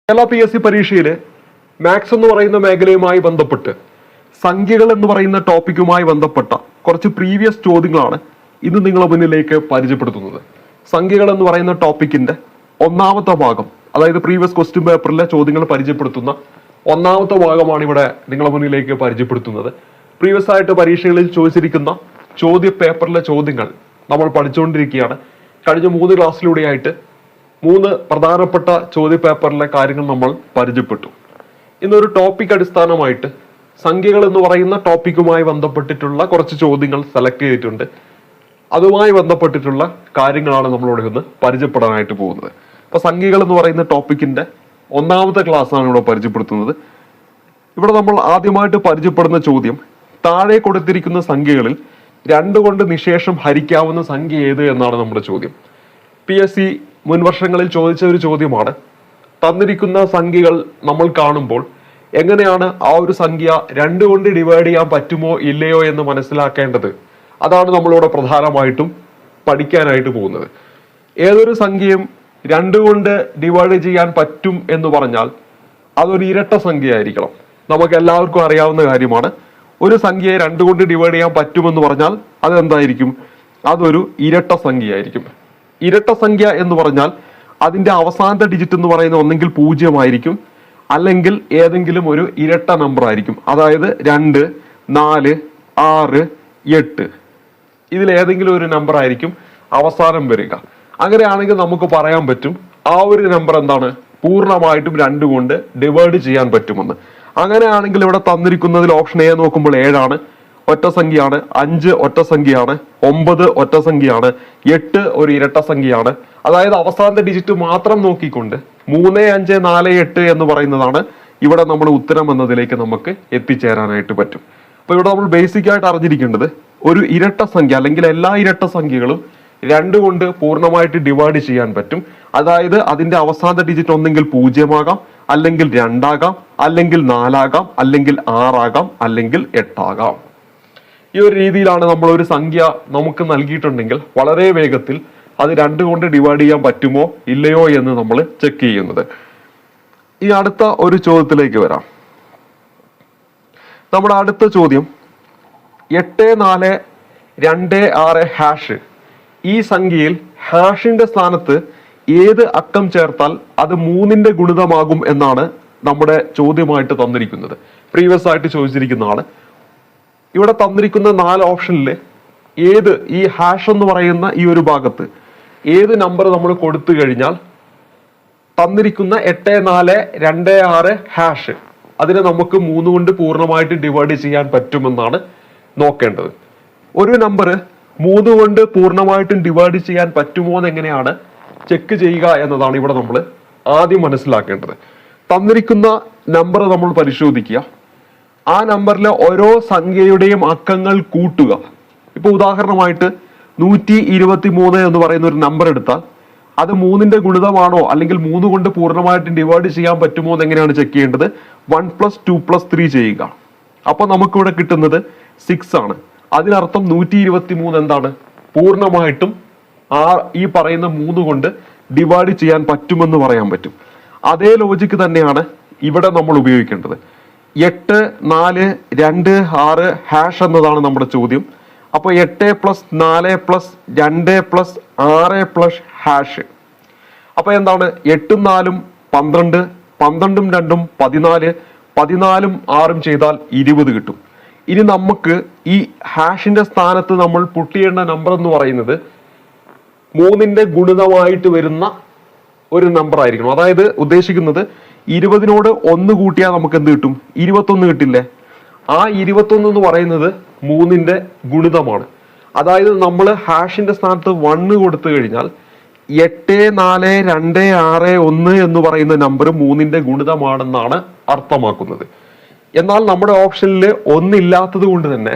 Kerala PSC പരീക്ഷയിൽ maths എന്ന് പറയുന്ന മേഖലയുമായി ബന്ധപ്പെട്ട് സംഖ്യകൾ എന്ന് പറയുന്ന ടോപ്പിക്കുമായി ബന്ധപ്പെട്ട കുറച്ച് പ്രീവിയസ് ചോദ്യങ്ങളാണ് ഇന്ന് നിങ്ങളുടെ മുന്നിലേക്ക് പരിചയപ്പെടുത്തുന്നത്. സംഖ്യകൾ എന്ന് പറയുന്ന ടോപ്പിക്കിന്റെ ഒന്നാമത്തെ ഭാഗം, അതായത് പ്രീവിയസ് ക്വസ്റ്റ്യൻ പേപ്പറിലെ ചോദ്യങ്ങൾ പരിചയപ്പെടുത്തുന്ന ഒന്നാമത്തെ ഭാഗമാണ് ഇവിടെ നിങ്ങളുടെ മുന്നിലേക്ക് പരിചയപ്പെടുത്തുന്നത്. പ്രീവിയസ് ആയിട്ട് പരീക്ഷകളിൽ ചോദിച്ചിരിക്കുന്ന ചോദ്യ പേപ്പറിലെ ചോദ്യങ്ങൾ നമ്മൾ പഠിച്ചുകൊണ്ടിരിക്കുകയാണ്. കഴിഞ്ഞ 3 ക്ലാസ്സിലൂടെയായിട്ട് 3 പ്രധാനപ്പെട്ട ചോദ്യ പേപ്പറിലെ കാര്യങ്ങൾ നമ്മൾ പരിചയപ്പെട്ടു. ഇന്നൊരു ടോപ്പിക് അടിസ്ഥാനമായിട്ട് സംഖ്യകൾ എന്ന് പറയുന്ന ടോപ്പിക്കുമായി ബന്ധപ്പെട്ടിട്ടുള്ള കുറച്ച് ചോദ്യങ്ങൾ സെലക്ട് ചെയ്തിട്ടുണ്ട്. അതുമായി ബന്ധപ്പെട്ടിട്ടുള്ള കാര്യങ്ങളാണ് നമ്മളിവിടെ ഒന്ന് പരിചയപ്പെടാനായിട്ട് പോകുന്നത്. അപ്പൊ സംഖ്യകൾ എന്ന് പറയുന്ന ടോപ്പിക്കിന്റെ ഒന്നാമത്തെ ക്ലാസ്സാണ് ഇവിടെ പരിചയപ്പെടുത്തുന്നത്. ഇവിടെ നമ്മൾ ആദ്യമായിട്ട് പരിചയപ്പെടുന്ന ചോദ്യം, താഴെ കൊടുത്തിരിക്കുന്ന സംഖ്യകളിൽ 2 കൊണ്ട് നിശേഷം ഹരിക്കാവുന്ന സംഖ്യ ഏത് എന്നാണ് നമ്മുടെ ചോദ്യം. PSC മുൻവർഷങ്ങളിൽ ചോദിച്ച ഒരു ചോദ്യമാണ്. തന്നിരിക്കുന്ന സംഖ്യകൾ നമ്മൾ കാണുമ്പോൾ എങ്ങനെയാണ് ആ ഒരു സംഖ്യ 2 കൊണ്ട് ഡിവൈഡ് ചെയ്യാൻ പറ്റുമോ ഇല്ലയോ എന്ന് മനസ്സിലാക്കേണ്ടത്. അതാണ് നമ്മളിവിടെ പ്രധാനമായിട്ടും പഠിക്കാനായിട്ട് പോകുന്നത്. ഏതൊരു സംഖ്യയും 2 കൊണ്ട് ഡിവൈഡ് ചെയ്യാൻ പറ്റും എന്ന് പറഞ്ഞാൽ അതൊരു ഇരട്ട സംഖ്യ ആയിരിക്കണം. നമുക്ക് എല്ലാവർക്കും അറിയാവുന്ന കാര്യമാണ്. ഒരു സംഖ്യയെ 2 കൊണ്ട് ഡിവൈഡ് ചെയ്യാൻ പറ്റുമെന്ന് പറഞ്ഞാൽ അതെന്തായിരിക്കും? അതൊരു ഇരട്ട സംഖ്യ ആയിരിക്കും. ഇരട്ട സംഖ്യ എന്ന് പറഞ്ഞാൽ അതിന്റെ അവസാനത്തെ ഡിജിറ്റ് എന്ന് പറയുന്നത് ഒന്നെങ്കിൽ 0 ആയിരിക്കും, അല്ലെങ്കിൽ ഏതെങ്കിലും ഒരു ഇരട്ട നമ്പർ ആയിരിക്കും. അതായത് 2, 4, 6, 8 ഇതിൽ ഏതെങ്കിലും ഒരു നമ്പർ ആയിരിക്കും അവസാനം വരിക. അങ്ങനെയാണെങ്കിൽ നമുക്ക് പറയാൻ പറ്റും ആ ഒരു നമ്പർ എന്താണ്, പൂർണ്ണമായിട്ടും 2 കൊണ്ട് ഡിവൈഡ് ചെയ്യാൻ പറ്റുമെന്ന്. അങ്ങനെയാണെങ്കിൽ ഇവിടെ തന്നിരിക്കുന്നതിൽ ഓപ്ഷൻ എ നോക്കുമ്പോൾ 7 ആണ്, ഒറ്റ സംഖ്യയാണ്. 5 ഒറ്റ സംഖ്യയാണ്. 9 ഒറ്റ സംഖ്യയാണ്. 8 ഒരു ഇരട്ട സംഖ്യയാണ്. അതായത് അവസാനത്തെ ഡിജിറ്റ് മാത്രം നോക്കിക്കൊണ്ട് 3, 5, 4, 8 എന്ന് പറയുന്നതാണ് ഇവിടെ നമ്മൾ ഉത്തരം എന്നതിലേക്ക് നമുക്ക് എത്തിച്ചേരാനായിട്ട് പറ്റും. അപ്പൊ ഇവിടെ നമ്മൾ ബേസിക് ആയിട്ട് അറിഞ്ഞിരിക്കേണ്ടത്, ഒരു ഇരട്ട സംഖ്യ അല്ലെങ്കിൽ എല്ലാ ഇരട്ട സംഖ്യകളും 2 കൊണ്ട് പൂർണ്ണമായിട്ട് ഡിവൈഡ് ചെയ്യാൻ പറ്റും. അതായത് അതിന്റെ അവസാനത്തെ ഡിജിറ്റ് ഒന്നെങ്കിൽ 0 ആകാം, അല്ലെങ്കിൽ 2 ആകാം, അല്ലെങ്കിൽ 4 ആകാം, അല്ലെങ്കിൽ 6 ആകാം, അല്ലെങ്കിൽ 8 ആകാം. ഈ ഒരു രീതിയിലാണ് നമ്മൾ ഒരു സംഖ്യ നമുക്ക് നൽകിയിട്ടുണ്ടെങ്കിൽ വളരെ വേഗത്തിൽ അത് 2 കൊണ്ട് ഡിവൈഡ് ചെയ്യാൻ പറ്റുമോ ഇല്ലയോ എന്ന് നമ്മൾ ചെക്ക് ചെയ്യുന്നത്. ഈ അടുത്ത ഒരു ചോദ്യത്തിലേക്ക് വരാം. നമ്മുടെ അടുത്ത ചോദ്യം, 8, 4, 2, 6 ഹാഷ്. ഈ സംഖ്യയിൽ ഹാഷിന്റെ സ്ഥാനത്ത് ഏത് അക്കം ചേർത്താൽ അത് 3ന്റെ ഗുണിതമാകും എന്നാണ് നമ്മുടെ ചോദ്യമായിട്ട് തന്നിരിക്കുന്നത്. പ്രീവിയസ് ആയിട്ട് ചോദിച്ചിരിക്കുന്നതാണ്. ഇവിടെ തന്നിരിക്കുന്ന 4 ഓപ്ഷനിൽ ഏത്, ഈ ഹാഷ് എന്ന് പറയുന്ന ഈ ഒരു ഭാഗത്ത് ഏത് നമ്പർ നമ്മൾ കൊടുത്തു കഴിഞ്ഞാൽ തന്നിരിക്കുന്ന 8, 4, 2, 6 ഹാഷ് അതിനെ നമുക്ക് 3 കൊണ്ട് പൂർണ്ണമായിട്ട് ഡിവൈഡ് ചെയ്യാൻ പറ്റുമെന്നാണ് നോക്കേണ്ടത്. ഒരു നമ്പർ 3 കൊണ്ട് പൂർണ്ണമായിട്ടും ഡിവൈഡ് ചെയ്യാൻ പറ്റുമോ എന്ന് എങ്ങനെയാണ് ചെക്ക് ചെയ്യുക എന്നതാണ് ഇവിടെ നമ്മൾ ആദ്യം മനസ്സിലാക്കേണ്ടത്. തന്നിരിക്കുന്ന നമ്പർ നമ്മൾ പരിശോധിക്കുക. ആ നമ്പറിലെ ഓരോ സംഖ്യയുടെയും അക്കങ്ങൾ കൂട്ടുക. ഇപ്പൊ ഉദാഹരണമായിട്ട് 123 എന്ന് പറയുന്ന ഒരു നമ്പർ എടുത്താൽ അത് 3ന്റെ ഗുണിതമാണോ അല്ലെങ്കിൽ 3 കൊണ്ട് പൂർണ്ണമായിട്ടും ഡിവൈഡ് ചെയ്യാൻ പറ്റുമോ എന്ന് എങ്ങനെയാണ് ചെക്ക് ചെയ്യേണ്ടത്? 1 + 2 + 3 ചെയ്യുക. അപ്പൊ നമുക്കിവിടെ കിട്ടുന്നത് 6 ആണ്. അതിനർത്ഥം 123 എന്താണ്, പൂർണ്ണമായിട്ടും ഈ പറയുന്ന 3 കൊണ്ട് ഡിവൈഡ് ചെയ്യാൻ പറ്റുമെന്ന് പറയാൻ പറ്റും. അതേ ലോജിക്ക് തന്നെയാണ് ഇവിടെ നമ്മൾ ഉപയോഗിക്കേണ്ടത്. 8, 4, 2, 6 ഹാഷ് എന്നതാണ് നമ്മുടെ ചോദ്യം. അപ്പൊ 8 + 4 + 2 + 6 + ഹാഷ്. അപ്പൊ എന്താണ്, 8ഉം 4ഉം 12, 12ഉം 2ഉം 14, 14ഉം 6ഉം ചെയ്താൽ 20 കിട്ടും. ഇനി നമുക്ക് ഈ ഹാഷിന്റെ സ്ഥാനത്ത് നമ്മൾ പുട്ട് ചെയ്യേണ്ട നമ്പർ എന്ന് പറയുന്നത് 3ന്റെ ഗുണിതമായിട്ട് വരുന്ന ഒരു നമ്പർ ആയിരിക്കണം. അതായത് ഉദ്ദേശിക്കുന്നത് 20നോട് 1 കൂട്ടിയാൽ നമുക്ക് എന്ത് കിട്ടും? 21 കിട്ടില്ലേ? ആ 21 എന്ന് പറയുന്നത് 3ന്റെ ഗുണിതമാണ്. അതായത് നമ്മൾ ഹാഷിന്റെ സ്ഥാനത്ത് 1 കൊടുത്തു കഴിഞ്ഞാൽ 8, 4, 2, 6, 1 എന്ന് പറയുന്ന നമ്പർ 3ന്റെ ഗുണിതമാണെന്നാണ് അർത്ഥമാക്കുന്നത്. എന്നാൽ നമ്മുടെ ഓപ്ഷനിൽ 1 ഇല്ലാത്തത് കൊണ്ട് തന്നെ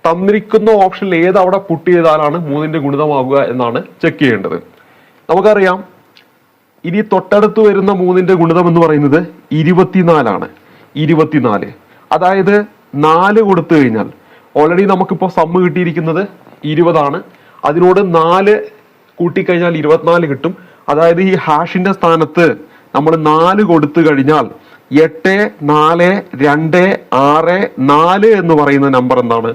തന്നിരിക്കുന്ന ഓപ്ഷനിൽ ഏത് അവിടെ പുട്ട് ചെയ്താലാണ് 3ന്റെ ഗുണിതമാകുക എന്നാണ് ചെക്ക് ചെയ്യേണ്ടത്. നമുക്കറിയാം, ഇനി തൊട്ടടുത്ത് വരുന്ന 3ന്റെ ഗുണിതം എന്ന് പറയുന്നത് 24 ആണ്. 24, അതായത് 4 കൊടുത്തു കഴിഞ്ഞാൽ ഓൾറെഡി നമുക്കിപ്പോൾ സമ്മ് കിട്ടിയിരിക്കുന്നത് 20 ആണ്. അതിനോട് 4 കൂട്ടിക്കഴിഞ്ഞാൽ 24 കിട്ടും. അതായത് ഈ ഹാഷിന്റെ സ്ഥാനത്ത് നമ്മൾ 4 കൊടുത്തു കഴിഞ്ഞാൽ 8, 4, 2, 6, 4 എന്ന് പറയുന്ന നമ്പർ എന്താണ്?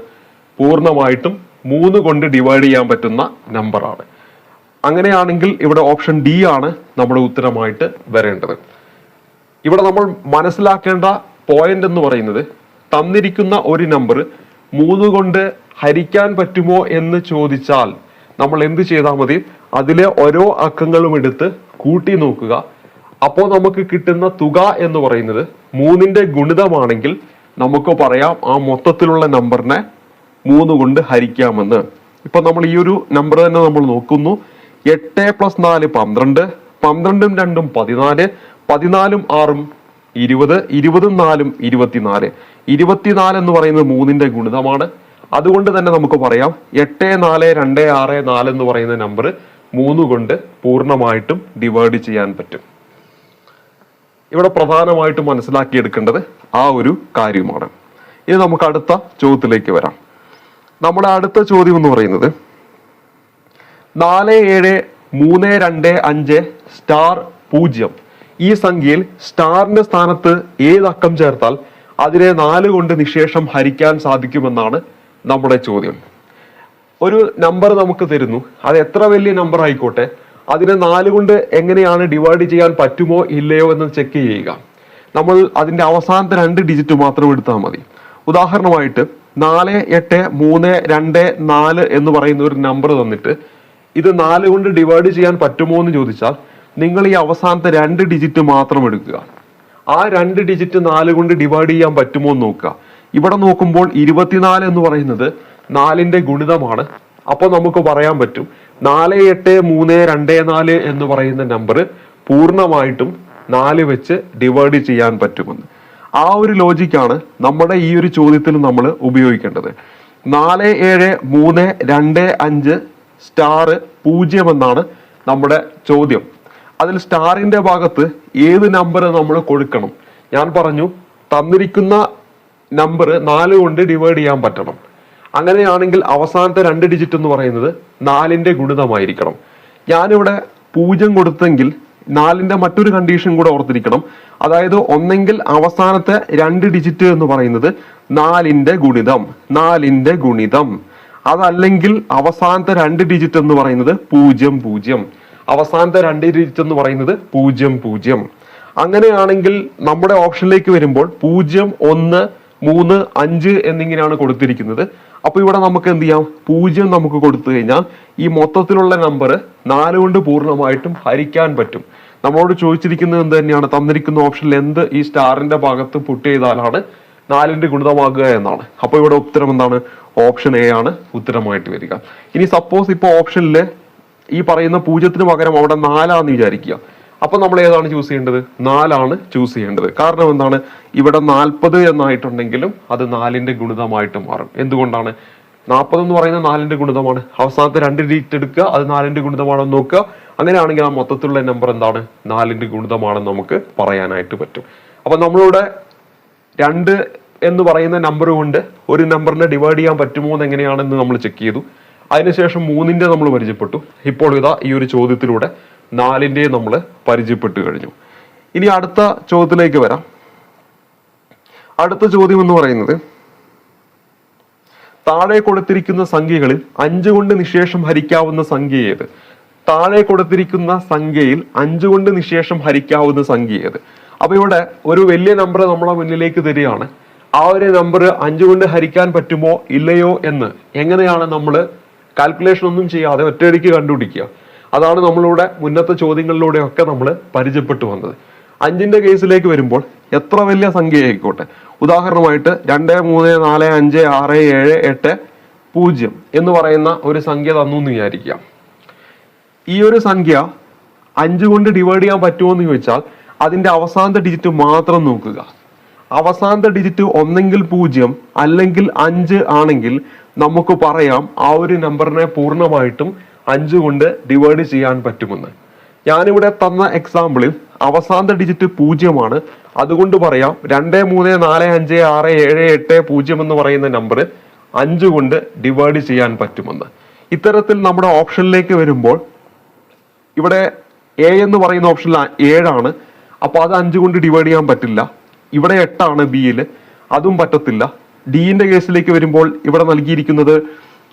പൂർണ്ണമായിട്ടും 3 കൊണ്ട് ഡിവൈഡ് ചെയ്യാൻ പറ്റുന്ന നമ്പറാണ്. അങ്ങനെയാണെങ്കിൽ ഇവിടെ ഓപ്ഷൻ ഡി ആണ് നമ്മുടെ ഉത്തരമായിട്ട് വരേണ്ടത്. ഇവിടെ നമ്മൾ മനസ്സിലാക്കേണ്ട പോയിന്റ് എന്ന് പറയുന്നത്, തന്നിരിക്കുന്ന ഒരു നമ്പർ 3 കൊണ്ട് ഹരിക്കാൻ പറ്റുമോ എന്ന് ചോദിച്ചാൽ നമ്മൾ എന്ത് ചെയ്താൽ മതി? അതിലെ ഓരോ അക്കങ്ങളും എടുത്ത് കൂട്ടി നോക്കുക. അപ്പോൾ നമുക്ക് കിട്ടുന്ന തുക എന്ന് പറയുന്നത് 3ന്റെ ഗുണിതമാണെങ്കിൽ നമുക്ക് പറയാം ആ മൊത്തത്തിലുള്ള നമ്പറിനെ 3 കൊണ്ട് ഹരിക്കാമെന്ന്. ഇപ്പൊ നമ്മൾ ഈ ഒരു നമ്പർ തന്നെ നമ്മൾ നോക്കുന്നു. 8 + 4 12, 12ഉം 2ഉം 14, 14ഉം 6ഉം 20, 20ഉം 4ഉം 24. 24 എന്ന് പറയുന്നത് 3ന്റെ ഗുണിതമാണ്. അതുകൊണ്ട് തന്നെ നമുക്ക് പറയാം 8, 4, 2, 6, 4 എന്ന് പറയുന്ന നമ്പർ 3 കൊണ്ട് പൂർണ്ണമായിട്ടും ഡിവൈഡ് ചെയ്യാൻ പറ്റും. ഇവിടെ പ്രധാനമായിട്ടും മനസ്സിലാക്കിയെടുക്കേണ്ടത് ആ ഒരു കാര്യമാണ്. ഇനി നമുക്ക് അടുത്ത ചോദ്യത്തിലേക്ക് വരാം. നമ്മുടെ അടുത്ത ചോദ്യം എന്ന് പറയുന്നത് 4, 7, 3, 2, 5 സ്റ്റാർ 0. ഈ സംഖ്യയിൽ സ്റ്റാറിന്റെ സ്ഥാനത്ത് ഏതക്കം ചേർത്താൽ അതിനെ 4 കൊണ്ട് നിശേഷം ഹരിക്കാൻ സാധിക്കുമെന്നാണ് നമ്മുടെ ചോദ്യം. ഒരു നമ്പർ നമുക്ക് തരുന്നു, അത് എത്ര വലിയ നമ്പർ ആയിക്കോട്ടെ, അതിനെ 4 കൊണ്ട് എങ്ങനെയാണ് ഡിവൈഡ് ചെയ്യാൻ പറ്റുമോ ഇല്ലയോ എന്ന് ചെക്ക് ചെയ്യുക. നമ്മൾ അതിന്റെ അവസാനത്തെ 2 ഡിജിറ്റ് മാത്രം എടുത്താൽ മതി. ഉദാഹരണമായിട്ട് 4, 8, 3, 2, 4 എന്ന് പറയുന്ന ഒരു നമ്പർ തന്നിട്ട് ഇത് 4 കൊണ്ട് ഡിവൈഡ് ചെയ്യാൻ പറ്റുമോ എന്ന് ചോദിച്ചാൽ നിങ്ങൾ ഈ അവസാനത്തെ 2 ഡിജിറ്റ് മാത്രം എടുക്കുക. ആ 2 ഡിജിറ്റ് 4 കൊണ്ട് ഡിവൈഡ് ചെയ്യാൻ പറ്റുമോ എന്ന് നോക്കുക. ഇവിടെ നോക്കുമ്പോൾ 24 എന്ന് പറയുന്നത് 4ന്റെ ഗുണിതമാണ്. അപ്പോൾ നമുക്ക് പറയാൻ പറ്റും 4, 8, 3, 2, 4 എന്ന് പറയുന്ന നമ്പർ പൂർണ്ണമായിട്ടും 4 വെച്ച് ഡിവൈഡ് ചെയ്യാൻ പറ്റുമെന്ന്. ആ ഒരു ലോജിക്കാണ് നമ്മുടെ ഈ ഒരു ചോദ്യത്തിൽ നമ്മൾ ഉപയോഗിക്കേണ്ടത്. 4, 7, 3, 2, 5 സ്റ്റാർ 0 എന്നാണ് നമ്മുടെ ചോദ്യം. അതിൽ സ്റ്റാറിന്റെ ഭാഗത്ത് ഏത് നമ്പർ നമ്മൾ കൊടുക്കണം? ഞാൻ പറഞ്ഞു തന്നിരിക്കുന്ന നമ്പർ 4 കൊണ്ട് ഡിവൈഡ് ചെയ്യാൻ പറ്റണം. അങ്ങനെയാണെങ്കിൽ അവസാനത്തെ 2 ഡിജിറ്റ് എന്ന് പറയുന്നത് 4ന്റെ ഗുണിതമായിരിക്കണം. ഞാനിവിടെ 0 കൊടുത്തെങ്കിൽ 4ന്റെ മറ്റൊരു കണ്ടീഷൻ കൂടെ ഓർത്തിരിക്കണം. അതായത് ഒന്നെങ്കിൽ അവസാനത്തെ 2 ഡിജിറ്റ് എന്ന് പറയുന്നത് 4ന്റെ ഗുണിതം, അതല്ലെങ്കിൽ അവസാനത്തെ 2 ഡിജിറ്റ് എന്ന് പറയുന്നത് 00, അവസാനത്തെ 2 ഡിജിറ്റ് എന്ന് പറയുന്നത് 00. അങ്ങനെയാണെങ്കിൽ നമ്മുടെ ഓപ്ഷനിലേക്ക് വരുമ്പോൾ 0, 1, 3, 5 എന്നിങ്ങനെയാണ് കൊടുത്തിരിക്കുന്നത്. അപ്പൊ ഇവിടെ നമുക്ക് എന്ത് ചെയ്യാം? 0 നമുക്ക് കൊടുത്തു കഴിഞ്ഞാൽ ഈ മൊത്തത്തിലുള്ള നമ്പർ 4 കൊണ്ട് പൂർണ്ണമായിട്ടും ഹരിക്കാൻ പറ്റും. നമ്മളോട് ചോദിച്ചിരിക്കുന്നത് എന്ത് തന്നെയാണ്? തന്നിരിക്കുന്ന ഓപ്ഷനിൽ എന്ത് ഈ സ്റ്റാറിന്റെ ഭാഗത്ത് പുട്ട് ചെയ്താലാണ് 4ന്റെ ഗുണിതമാകുക എന്നാണ്. അപ്പൊ ഇവിടെ ഉത്തരം എന്താണ്? ഓപ്ഷൻ എ ആണ് ഉത്തരമായിട്ട് വരിക. ഇനി സപ്പോസ് ഇപ്പൊ ഓപ്ഷനിൽ ഈ പറയുന്ന 0ന് പകരം അവിടെ 4 വിചാരിക്കുക. അപ്പൊ നമ്മൾ ഏതാണ് ചൂസ് ചെയ്യേണ്ടത്? 4 ചൂസ് ചെയ്യേണ്ടത്. കാരണം എന്താണ്? ഇവിടെ 40 എന്നായിട്ടുണ്ടെങ്കിലും അത് 4ന്റെ ഗുണിതമായിട്ട് മാറും. എന്തുകൊണ്ടാണ്? 40 എന്ന് പറയുന്നത് 4ന്റെ ഗുണിതമാണ്. അവസാനത്തെ 2 ഡിജിറ്റ് എടുക്കുക, അത് 4ന്റെ ഗുണിതമാണെന്ന് നോക്കുക. അങ്ങനെയാണെങ്കിൽ ആ മൊത്തത്തിലുള്ള നമ്പർ എന്താണ്? 4ന്റെ ഗുണിതമാണെന്ന് നമുക്ക് പറയാനായിട്ട് പറ്റും. അപ്പൊ നമ്മളിവിടെ 2 എന്ന് പറയുന്ന നമ്പർ കൊണ്ട് ഒരു നമ്പറിനെ ഡിവൈഡ് ചെയ്യാൻ പറ്റുമോ എന്ന് എങ്ങനെയാണെന്ന് നമ്മൾ ചെക്ക് ചെയ്തു. അതിനുശേഷം 3ന്റെ നമ്മൾ പരിചയപ്പെട്ടു. ഇപ്പോൾ ഇതാ ഈ ഒരു ചോദ്യത്തിലൂടെ 4ന്റെ നമ്മൾ പരിചയപ്പെട്ടു കഴിഞ്ഞു. ഇനി അടുത്ത ചോദ്യത്തിലേക്ക് വരാം. അടുത്ത ചോദ്യം എന്ന് പറയുന്നത് താഴെ കൊടുത്തിരിക്കുന്ന സംഖ്യകളിൽ 5 കൊണ്ട് നിശേഷം ഹരിക്കാവുന്ന സംഖ്യ ഏത്? താഴെ കൊടുത്തിരിക്കുന്ന സംഖ്യയിൽ 5 കൊണ്ട് നിശേഷം ഹരിക്കാവുന്ന സംഖ്യ ഏത്? അപ്പൊ ഇവിടെ ഒരു വലിയ നമ്പർ നമ്മളെ മുന്നിലേക്ക് തരികയാണ്. ആ ഒരു നമ്പർ 5 കൊണ്ട് ഹരിക്കാൻ പറ്റുമോ ഇല്ലയോ എന്ന് എങ്ങനെയാണ് നമ്മൾ കാൽക്കുലേഷൻ ഒന്നും ചെയ്യാതെ ഒറ്റയടിക്ക് കണ്ടുപിടിക്കുക? അതാണ് നമ്മളിവിടെ മുന്നത്തെ ചോദ്യങ്ങളിലൂടെ ഒക്കെ നമ്മൾ പരിചയപ്പെട്ടു വന്നത്. 5ന്റെ കേസിലേക്ക് വരുമ്പോൾ എത്ര വലിയ സംഖ്യ ആയിക്കോട്ടെ, ഉദാഹരണമായിട്ട് 2, 3, 4, 5, 6, 7, 8, 0 എന്ന് പറയുന്ന ഒരു സംഖ്യ തന്നു എന്ന് വിചാരിക്കുക. ഈ ഒരു സംഖ്യ 5 കൊണ്ട് ഡിവൈഡ് ചെയ്യാൻ പറ്റുമോ എന്ന് ചോദിച്ചാൽ അതിന്റെ അവസാനത്തെ ഡിജിറ്റ് മാത്രം നോക്കുക. അവസാനത്തെ ഡിജിറ്റ് ഒന്നെങ്കിൽ 0 അല്ലെങ്കിൽ 5 ആണെങ്കിൽ നമുക്ക് പറയാം ആ ഒരു നമ്പറിനെ പൂർണ്ണമായിട്ടും 5 കൊണ്ട് ഡിവൈഡ് ചെയ്യാൻ പറ്റുമെന്ന്. ഞാനിവിടെ തന്ന എക്സാമ്പിളിൽ അവസാനത്തെ ഡിജിറ്റ് 0 ആണ്. അതുകൊണ്ട് പറയാം 2, 3, 4, 5, 6, 7, 8, 0 എന്ന് പറയുന്ന നമ്പർ 5 കൊണ്ട് ഡിവൈഡ് ചെയ്യാൻ പറ്റുമെന്ന്. ഇത്തരത്തിൽ നമ്മുടെ ഓപ്ഷനിലേക്ക് വരുമ്പോൾ ഇവിടെ എ എന്ന് പറയുന്ന ഓപ്ഷനിൽ 7 ആണ്. അപ്പൊ അത് 5 കൊണ്ട് ഡിവൈഡ് ചെയ്യാൻ പറ്റില്ല. ഇവിടെ 8 ബിയിൽ, അതും പറ്റത്തില്ല. ഡിന്റെ കേസിലേക്ക് വരുമ്പോൾ ഇവിടെ നൽകിയിരിക്കുന്നത്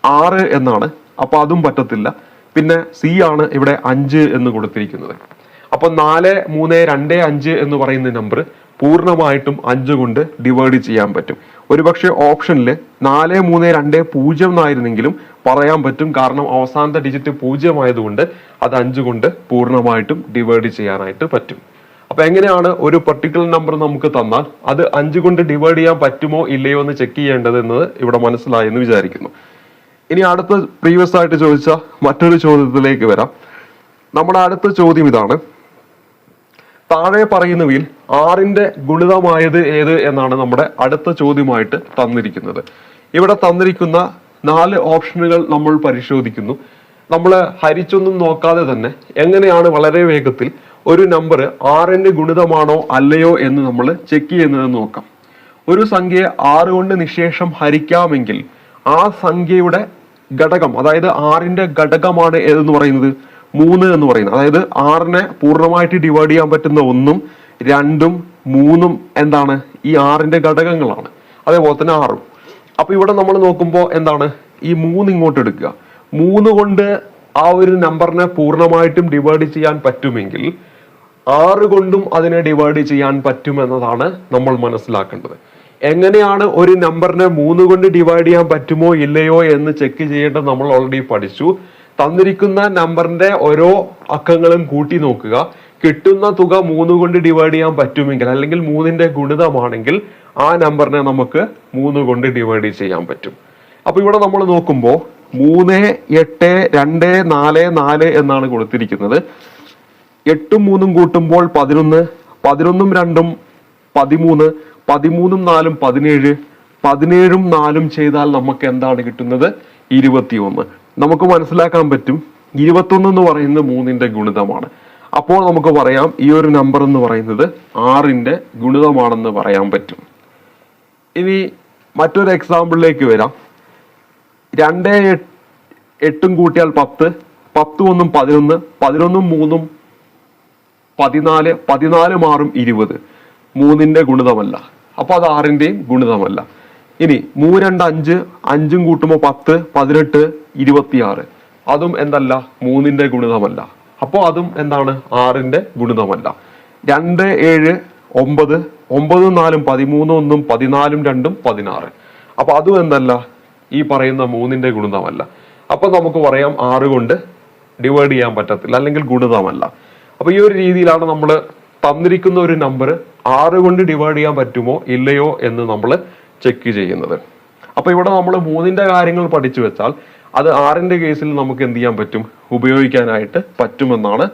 6 എന്നാണ്, അപ്പൊ അതും പറ്റത്തില്ല. പിന്നെ സി ആണ് ഇവിടെ 5 എന്ന് കൊടുത്തിരിക്കുന്നത്. അപ്പൊ 4, 3, 2, 5 എന്ന് പറയുന്ന നമ്പർ പൂർണ്ണമായിട്ടും 5 കൊണ്ട് ഡിവൈഡ് ചെയ്യാൻ പറ്റും. ഒരുപക്ഷെ ഓപ്ഷനിൽ 4, 3, 2, 0 എന്നായിരുന്നെങ്കിലും പറയാൻ പറ്റും. കാരണം അവസാനത്തെ ഡിജിറ്റ് 0 ആയതുകൊണ്ട് അത് 5 കൊണ്ട് പൂർണ്ണമായിട്ടും ഡിവൈഡ് ചെയ്യാനായിട്ട് പറ്റും. അപ്പൊ എങ്ങനെയാണ് ഒരു പർട്ടിക്കുലർ നമ്പർ നമുക്ക് തന്നാൽ അത് 5 കൊണ്ട് ഡിവൈഡ് ചെയ്യാൻ പറ്റുമോ ഇല്ലയോ എന്ന് ചെക്ക് ചെയ്യേണ്ടത് എന്നത് ഇവിടെ മനസ്സിലായെന്ന് വിചാരിക്കുന്നു. ഇനി അടുത്ത പ്രീവിയസ് ആയിട്ട് ചോദിച്ച മറ്റൊരു ചോദ്യത്തിലേക്ക് വരാം. നമ്മുടെ അടുത്ത ചോദ്യം ഇതാണ്. താഴെ പറയുന്നവയിൽ 6ന്റെ ഗുണിതമായത് ഏത് എന്നാണ് നമ്മുടെ അടുത്ത ചോദ്യമായിട്ട് തന്നിരിക്കുന്നത്. ഇവിടെ തന്നിരിക്കുന്ന 4 ഓപ്ഷനുകൾ നമ്മൾ പരിശോധിക്കുന്നു. നമ്മൾ ഹരിച്ചൊന്നും നോക്കാതെ തന്നെ എങ്ങനെയാണ് വളരെ വേഗത്തിൽ ഒരു നമ്പർ 6ന്റെ ഗുണിതമാണോ അല്ലയോ എന്ന് നമ്മൾ ചെക്ക് ചെയ്യുന്നത് നോക്കാം. ഒരു സംഖ്യയെ 6 കൊണ്ട് നിശേഷം ഹരിക്കാമെങ്കിൽ ആ സംഖ്യയുടെ ഘടകം, അതായത് 6ന്റെ ഘടകമാണ് ഏതെന്ന് പറയുന്നത് 3 എന്ന് പറയുന്നത്. അതായത് 6നെ പൂർണ്ണമായിട്ട് ഡിവൈഡ് ചെയ്യാൻ പറ്റുന്ന 1ഉം 2ഉം 3ഉം എന്താണ് ഈ 6ന്റെ ഘടകങ്ങളാണ്. അതേപോലെ തന്നെ 6ഉം. അപ്പൊ ഇവിടെ നമ്മൾ നോക്കുമ്പോൾ എന്താണ് ഈ 3 ഇങ്ങോട്ട് എടുക്കുക. 3 കൊണ്ട് ആ ഒരു നമ്പറിനെ പൂർണ്ണമായിട്ടും ഡിവൈഡ് ചെയ്യാൻ പറ്റുമെങ്കിൽ 6 കൊണ്ടും അതിനെ ഡിവൈഡ് ചെയ്യാൻ പറ്റുമെന്നതാണ് നമ്മൾ മനസ്സിലാക്കേണ്ടത്. എങ്ങനെയാണ് ഒരു നമ്പറിനെ 3 കൊണ്ട് ഡിവൈഡ് ചെയ്യാൻ പറ്റുമോ ഇല്ലയോ എന്ന് ചെക്ക് ചെയ്യേണ്ടത് നമ്മൾ ഓൾറെഡി പഠിച്ചു. തന്നിരിക്കുന്ന നമ്പറിന്റെ ഓരോ അക്കങ്ങളും കൂട്ടി നോക്കുക. കിട്ടുന്ന തുക 3 കൊണ്ട് ഡിവൈഡ് ചെയ്യാൻ പറ്റുമെങ്കിൽ, അല്ലെങ്കിൽ 3ന്റെ ഗുണിതമാണെങ്കിൽ ആ നമ്പറിനെ നമുക്ക് 3 കൊണ്ട് ഡിവൈഡ് ചെയ്യാൻ പറ്റും. അപ്പൊ ഇവിടെ നമ്മൾ നോക്കുമ്പോൾ 3, 8, 2, 4, 4 എന്നാണ് കൊടുത്തിരിക്കുന്നത്. 8ഉം 3ഉം കൂട്ടുമ്പോൾ 11, 11ഉം 2ഉം 13, 13ഉം 4ഉം 17, 17ഉം 4ഉം ചെയ്താൽ നമുക്ക് എന്താണ് കിട്ടുന്നത് 21. നമുക്ക് മനസ്സിലാക്കാൻ പറ്റും 21 എന്ന് പറയുന്നത് 3ന്റെ ഗുണിതമാണ്. അപ്പോൾ നമുക്ക് പറയാം ഈ ഒരു നമ്പർ എന്ന് പറയുന്നത് 6ന്റെ ഗുണിതമാണെന്ന് പറയാൻ പറ്റും. ഇനി മറ്റൊരു എക്സാമ്പിളിലേക്ക് വരാം. 2, 8ഉം കൂട്ടിയാൽ 10, 10, 1, 11, 11ഉം 3ഉം 14, 14ഉം 6ഉം 20. 3ന്റെ ഗുണിതമല്ല, അപ്പൊ അത് 6ന്റെയും ഗുണിതമല്ല. ഇനി 3, 2, 5, 5ഉം കൂട്ടുമ്പോൾ 10, 18, 26. അതും എന്തല്ല 3ന്റെ ഗുണിതമല്ല, അപ്പൊ അതും എന്താണ് 6ന്റെ ഗുണിതമല്ല. 2, 7, 9, 9ഉം 4ഉം 13, 1ഉം 14ഉം 2ഉം 16. അപ്പൊ അതും എന്തല്ല ഈ പറയുന്ന 3ന്റെ ഗുണിതമല്ല. അപ്പൊ നമുക്ക് പറയാം 6 കൊണ്ട് ഡിവൈഡ് ചെയ്യാൻ പറ്റത്തില്ല, അല്ലെങ്കിൽ ഗുണിതമല്ല. അപ്പൊ ഈ ഒരു രീതിയിലാണ് നമ്മൾ തന്നിരിക്കുന്ന ഒരു നമ്പർ 6 കൊണ്ട് ഡിവൈഡ് ചെയ്യാൻ പറ്റുമോ ഇല്ലയോ എന്ന് നമ്മൾ ചെക്ക് ചെയ്യുന്നത്. അപ്പൊ ഇവിടെ നമ്മൾ 3ന്റെ കാര്യങ്ങൾ പഠിച്ചു വെച്ചാൽ അത് 6ന്റെ കേസിൽ നമുക്ക് എന്ത് ചെയ്യാൻ പറ്റും, ഉപയോഗിക്കാനായിട്ട് പറ്റുമെന്നാണ്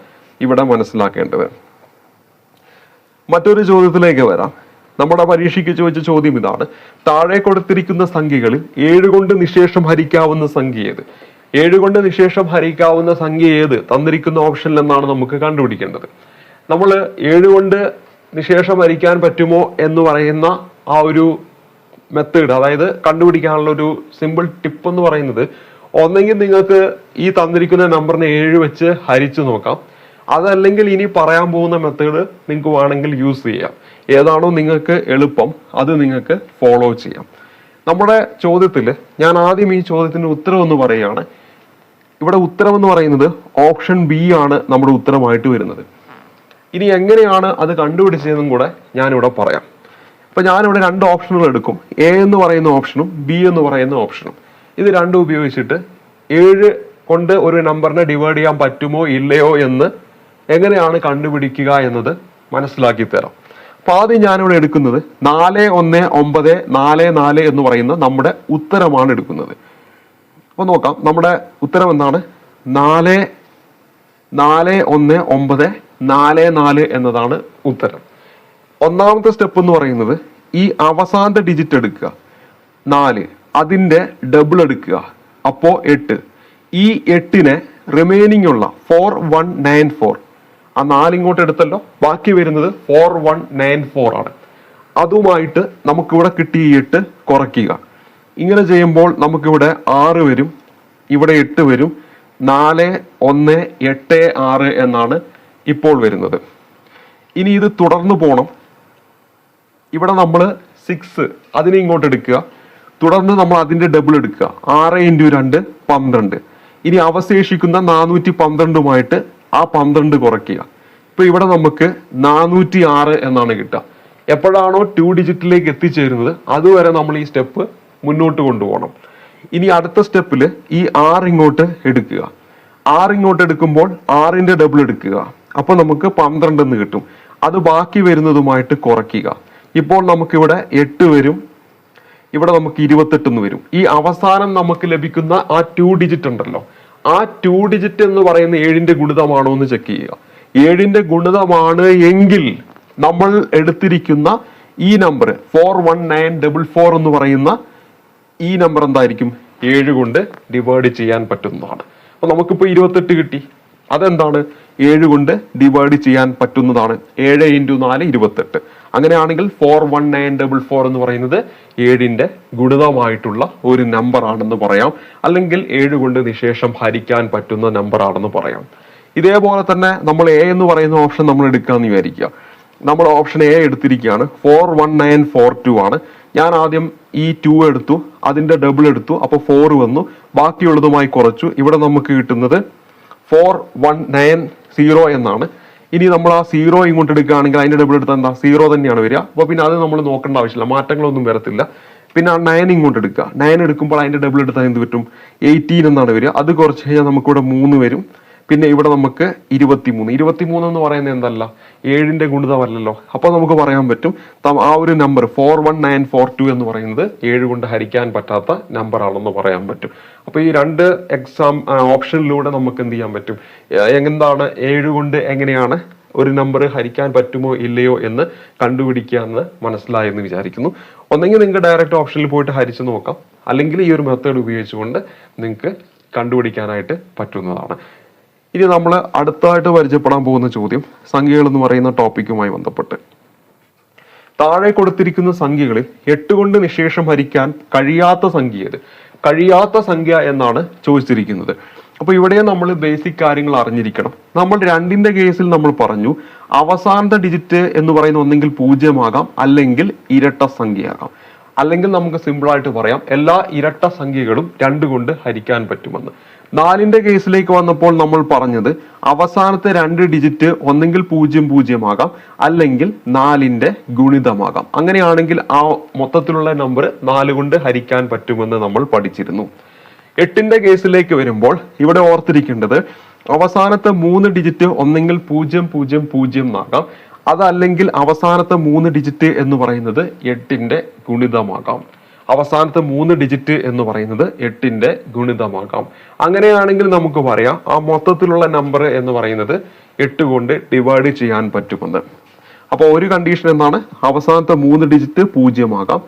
ഇവിടെ മനസ്സിലാക്കേണ്ടത്. മറ്റൊരു ചോദ്യത്തിലേക്ക് വരാം. നമ്മുടെ പരീക്ഷയ്ക്ക് ചോദിച്ച ചോദ്യം ഇതാണ്. താഴെ കൊടുത്തിരിക്കുന്ന സംഖ്യകളിൽ 7 കൊണ്ട് നിശേഷം ഹരിക്കാവുന്ന സംഖ്യ ഏത്? 7 കൊണ്ട് നിശേഷം ഹരിക്കാവുന്ന സംഖ്യ ഏത് തന്നിരിക്കുന്ന ഓപ്ഷനിൽ എന്നാണ് നമുക്ക് കണ്ടുപിടിക്കേണ്ടത്. നമ്മൾ 7 കൊണ്ട് നിശേഷം ഹരിക്കാൻ പറ്റുമോ എന്ന് പറയുന്ന ആ ഒരു മെത്തേഡ്, അതായത് കണ്ടുപിടിക്കാനുള്ള ഒരു സിമ്പിൾ ടിപ്പ് എന്ന് പറയുന്നത്, ഒന്നെങ്കിൽ നിങ്ങൾക്ക് ഈ തന്നിരിക്കുന്ന നമ്പറിനെ 7 വെച്ച് ഹരിച്ചു നോക്കാം. അതല്ലെങ്കിൽ ഇനി പറയാൻ പോകുന്ന മെത്തേഡ് നിങ്ങൾക്ക് വേണമെങ്കിൽ യൂസ് ചെയ്യാം. ഏതാണോ നിങ്ങൾക്ക് എളുപ്പം അത് നിങ്ങൾക്ക് ഫോളോ ചെയ്യാം. നമ്മുടെ ചോദ്യത്തിൽ ഞാൻ ആദ്യം ഈ ചോദ്യത്തിന്റെ ഉത്തരം എന്ന് പറയുകയാണ്. ഇവിടെ ഉത്തരം എന്ന് പറയുന്നത് ഓപ്ഷൻ ബി ആണ് നമ്മുടെ ഉത്തരമായിട്ട് വരുന്നത്. ഇനി എങ്ങനെയാണ് അത് കണ്ടുപിടിച്ചതെന്നും കൂടെ ഞാനിവിടെ പറയാം. അപ്പൊ ഞാനിവിടെ 2 ഓപ്ഷനുകൾ എടുക്കും. എ എന്ന് പറയുന്ന ഓപ്ഷനും ബി എന്ന് പറയുന്ന ഓപ്ഷനും. ഇത് രണ്ടും ഉപയോഗിച്ചിട്ട് 7 കൊണ്ട് ഒരു നമ്പറിനെ ഡിവൈഡ് ചെയ്യാൻ പറ്റുമോ ഇല്ലയോ എന്ന് എങ്ങനെയാണ് കണ്ടുപിടിക്കുക എന്നത് മനസ്സിലാക്കി തരാം. അപ്പൊ ആദ്യം ഞാനിവിടെ എടുക്കുന്നത് 4, 1, 9, 4, 4 എന്ന് പറയുന്ന നമ്മുടെ ഉത്തരമാണ് എടുക്കുന്നത്. അപ്പൊ നോക്കാം നമ്മുടെ ഉത്തരം എന്താണ്. 4, 4, 1, 9, 4, 4 എന്നതാണ് ഉത്തരം. ഒന്നാമത്തെ സ്റ്റെപ്പ് എന്ന് പറയുന്നത് ഈ അവസാനത്തെ ഡിജിറ്റ് എടുക്കുക 4, അതിന്റെ ഡബിൾ എടുക്കുക, അപ്പോ 8. ഈ 8നെ റിമൈനിങ് ഉള്ള 4194, ആ 4 ഇങ്ങോട്ട് എടുത്തല്ലോ, ബാക്കി വരുന്നത് 4194 ആണ്. അതുമായിട്ട് നമുക്കിവിടെ കിട്ടിയ 8 കുറയ്ക്കുക. ഇങ്ങനെ ചെയ്യുമ്പോൾ നമുക്കിവിടെ 6 വരും, ഇവിടെ 8 വരും. 4, 1, 8, 6 എന്നാണ് ഇപ്പോൾ വരുന്നത്. ഇനി ഇത് തുടർന്ന് പോകണം. ഇവിടെ നമ്മൾ 6 അതിനെ ഇങ്ങോട്ട് എടുക്കുക, തുടർന്ന് നമ്മൾ അതിന്റെ ഡബിൾ എടുക്കുക. 6 × 2 12. ഇനി അവശേഷിക്കുന്ന 412 ആ 12 കുറയ്ക്കുക. ഇപ്പൊ ഇവിടെ നമുക്ക് 406 എന്നാണ് കിട്ടുക. എപ്പോഴാണോ 2 ഡിജിറ്റിലേക്ക് എത്തിച്ചേരുന്നത് അതുവരെ നമ്മൾ ഈ സ്റ്റെപ്പ് മുന്നോട്ട് കൊണ്ടുപോകണം. ഇനി അടുത്ത സ്റ്റെപ്പിൽ ഈ 6 ഇങ്ങോട്ട് എടുക്കുക. 6 ഇങ്ങോട്ട് എടുക്കുമ്പോൾ 6ന്റെ ഡബിൾ എടുക്കുക. അപ്പൊ നമുക്ക് 12 എന്ന് കിട്ടും. അത് ബാക്കി വരുന്നതുമായിട്ട് കുറയ്ക്കുക. ഇപ്പോൾ നമുക്കിവിടെ 8 വരും, ഇവിടെ നമുക്ക് 28 എന്ന് വരും. ഈ അവസാനം നമുക്ക് ലഭിക്കുന്ന ആ 2 ഡിജിറ്റ് ഉണ്ടല്ലോ, ആ 2 ഡിജിറ്റ് എന്ന് പറയുന്ന 7ന്റെ ഗുണിതമാണോ എന്ന് ചെക്ക് ചെയ്യുക. 7ന്റെ ഗുണിതമാണ് എങ്കിൽ നമ്മൾ എടുത്തിരിക്കുന്ന ഈ നമ്പർ 41944 എന്ന് പറയുന്ന ഈ നമ്പർ എന്തായിരിക്കും? 7 കൊണ്ട് ഡിവൈഡ് ചെയ്യാൻ പറ്റുന്നതാണ്. അപ്പൊ നമുക്കിപ്പോ 28 കിട്ടി. അതെന്താണ്? 7 കൊണ്ട് ഡിവൈഡ് ചെയ്യാൻ പറ്റുന്നതാണ്. 7 × 4 28. അങ്ങനെയാണെങ്കിൽ 41944 എന്ന് പറയുന്നത് 7ന്റെ ഗുണിതമായിട്ടുള്ള ഒരു നമ്പർ ആണെന്ന് പറയാം. അല്ലെങ്കിൽ 7 കൊണ്ട് നിശേഷം ഹരിക്കാൻ പറ്റുന്ന നമ്പർ ആണെന്ന് പറയാം. ഇതേപോലെ തന്നെ നമ്മൾ എ എന്ന് പറയുന്ന ഓപ്ഷൻ നമ്മൾ എടുക്കാന്ന് വിചാരിക്കുക. നമ്മൾ ഓപ്ഷൻ എ എടുത്തിരിക്കുകയാണ്. 41942 ആണ്. ഞാൻ ആദ്യം ഈ 2 എടുത്തു, അതിന്റെ ഡബിൾ എടുത്തു, അപ്പൊ 4 വന്നു, ബാക്കിയുള്ളതുമായി കുറച്ചു. ഇവിടെ നമുക്ക് കിട്ടുന്നത് 4190 എന്നാണ്. ഇനി നമ്മൾ ആ 0 ഇങ്ങോട്ട് എടുക്കുകയാണെങ്കിൽ അതിന്റെ ഡബിൾ എടുത്താൽ എന്താ? 0 തന്നെയാണ് വരിക. അപ്പൊ പിന്നെ അത് നമ്മൾ നോക്കേണ്ട ആവശ്യമില്ല, മാറ്റങ്ങളൊന്നും വരത്തില്ല. പിന്നെ ആ 9 ഇങ്ങോട്ട് എടുക്കുക. 9 എടുക്കുമ്പോൾ അതിന്റെ ഡബിൾ എടുത്താൽ എന്ത് പറ്റും? 18 എന്നാണ് വരിക. അത് കുറച്ച് കഴിഞ്ഞാൽ നമുക്കിവിടെ 3 വരും. പിന്നെ ഇവിടെ നമുക്ക് 23 എന്ന് പറയുന്നത് എന്തല്ല? 7ന്റെ ഗുണിതമല്ലല്ലോ. അപ്പൊ നമുക്ക് പറയാൻ പറ്റും ആ ഒരു നമ്പർ 41942 എന്ന് പറയുന്നത് 7 കൊണ്ട് ഹരിക്കാൻ പറ്റാത്ത നമ്പർ ആണെന്ന് പറയാൻ പറ്റും. അപ്പൊ ഈ 2 ഓപ്ഷനിലൂടെ നമുക്ക് എന്ത് ചെയ്യാൻ പറ്റും? എന്താണ് 7 കൊണ്ട് എങ്ങനെയാണ് ഒരു നമ്പർ ഹരിക്കാൻ പറ്റുമോ ഇല്ലയോ എന്ന് കണ്ടുപിടിക്കുക എന്ന് മനസ്സിലായെന്ന് വിചാരിക്കുന്നു. ഒന്നെങ്കിൽ നിങ്ങൾക്ക് ഡയറക്റ്റ് ഓപ്ഷനിൽ പോയിട്ട് ഹരിച്ചു നോക്കാം, അല്ലെങ്കിൽ ഈ ഒരു മെത്തേഡ് ഉപയോഗിച്ചുകൊണ്ട് നിങ്ങൾക്ക് കണ്ടുപിടിക്കാനായിട്ട് പറ്റുന്നതാണ്. ഇനി നമ്മൾ അടുത്തായിട്ട് പരിചയപ്പെടാൻ പോകുന്ന ചോദ്യം സംഖ്യകൾ എന്ന് പറയുന്ന ടോപ്പിക്കുമായി ബന്ധപ്പെട്ട്. താഴെ കൊടുത്തിരിക്കുന്ന സംഖ്യകളിൽ 8 കൊണ്ട് നിശേഷം ഹരിക്കാൻ കഴിയാത്ത സംഖ്യ ഏത്? കഴിയാത്ത സംഖ്യ എന്നാണ് ചോദിച്ചിരിക്കുന്നത്. അപ്പൊ ഇവിടെ നമ്മൾ ബേസിക് കാര്യങ്ങൾ അറിഞ്ഞിരിക്കണം. നമ്മൾ 2ന്റെ കേസിൽ നമ്മൾ പറഞ്ഞു അവസാനത്തെ ഡിജിറ്റ് എന്ന് പറയുന്ന ഒന്നെങ്കിൽ 0 ആകാം, അല്ലെങ്കിൽ ഇരട്ട സംഖ്യയാകാം. അല്ലെങ്കിൽ നമുക്ക് സിമ്പിൾ ആയിട്ട് പറയാം എല്ലാ ഇരട്ട സംഖ്യകളും 2 കൊണ്ട് ഹരിക്കാൻ പറ്റുമെന്ന്. 4ന്റെ കേസിലേക്ക് വന്നപ്പോൾ നമ്മൾ പറഞ്ഞത് അവസാനത്തെ 2 ഡിജിറ്റ് ഒന്നെങ്കിൽ 00 ആകാം, അല്ലെങ്കിൽ 4ന്റെ ഗുണിതമാകാം. അങ്ങനെയാണെങ്കിൽ ആ മൊത്തത്തിലുള്ള നമ്പർ 4 കൊണ്ട് ഹരിക്കാൻ പറ്റുമെന്ന് നമ്മൾ പഠിച്ചിരുന്നു. 8ന്റെ കേസിലേക്ക് വരുമ്പോൾ ഇവിടെ ഓർത്തിരിക്കേണ്ടത് അവസാനത്തെ 3 ഡിജിറ്റ് ഒന്നെങ്കിൽ 000 ആകാം, അതല്ലെങ്കിൽ അവസാനത്തെ 3 ഡിജിറ്റ് എന്ന് പറയുന്നത് 8ന്റെ ഗുണിതമാകാം. അവസാനത്തെ 3 ഡിജിറ്റ് എന്ന് പറയുന്നത് 8ന്റെ ഗുണിതമാകാം. അങ്ങനെയാണെങ്കിൽ നമുക്ക് പറയാം ആ മൊത്തത്തിലുള്ള നമ്പർ എന്ന് പറയുന്നത് 8 കൊണ്ട് ഡിവൈഡ് ചെയ്യാൻ പറ്റുമെന്ന്. അപ്പോൾ ഒരു കണ്ടീഷൻ എന്താണ്? അവസാനത്തെ 3 ഡിജിറ്റ് 0 ആകാം,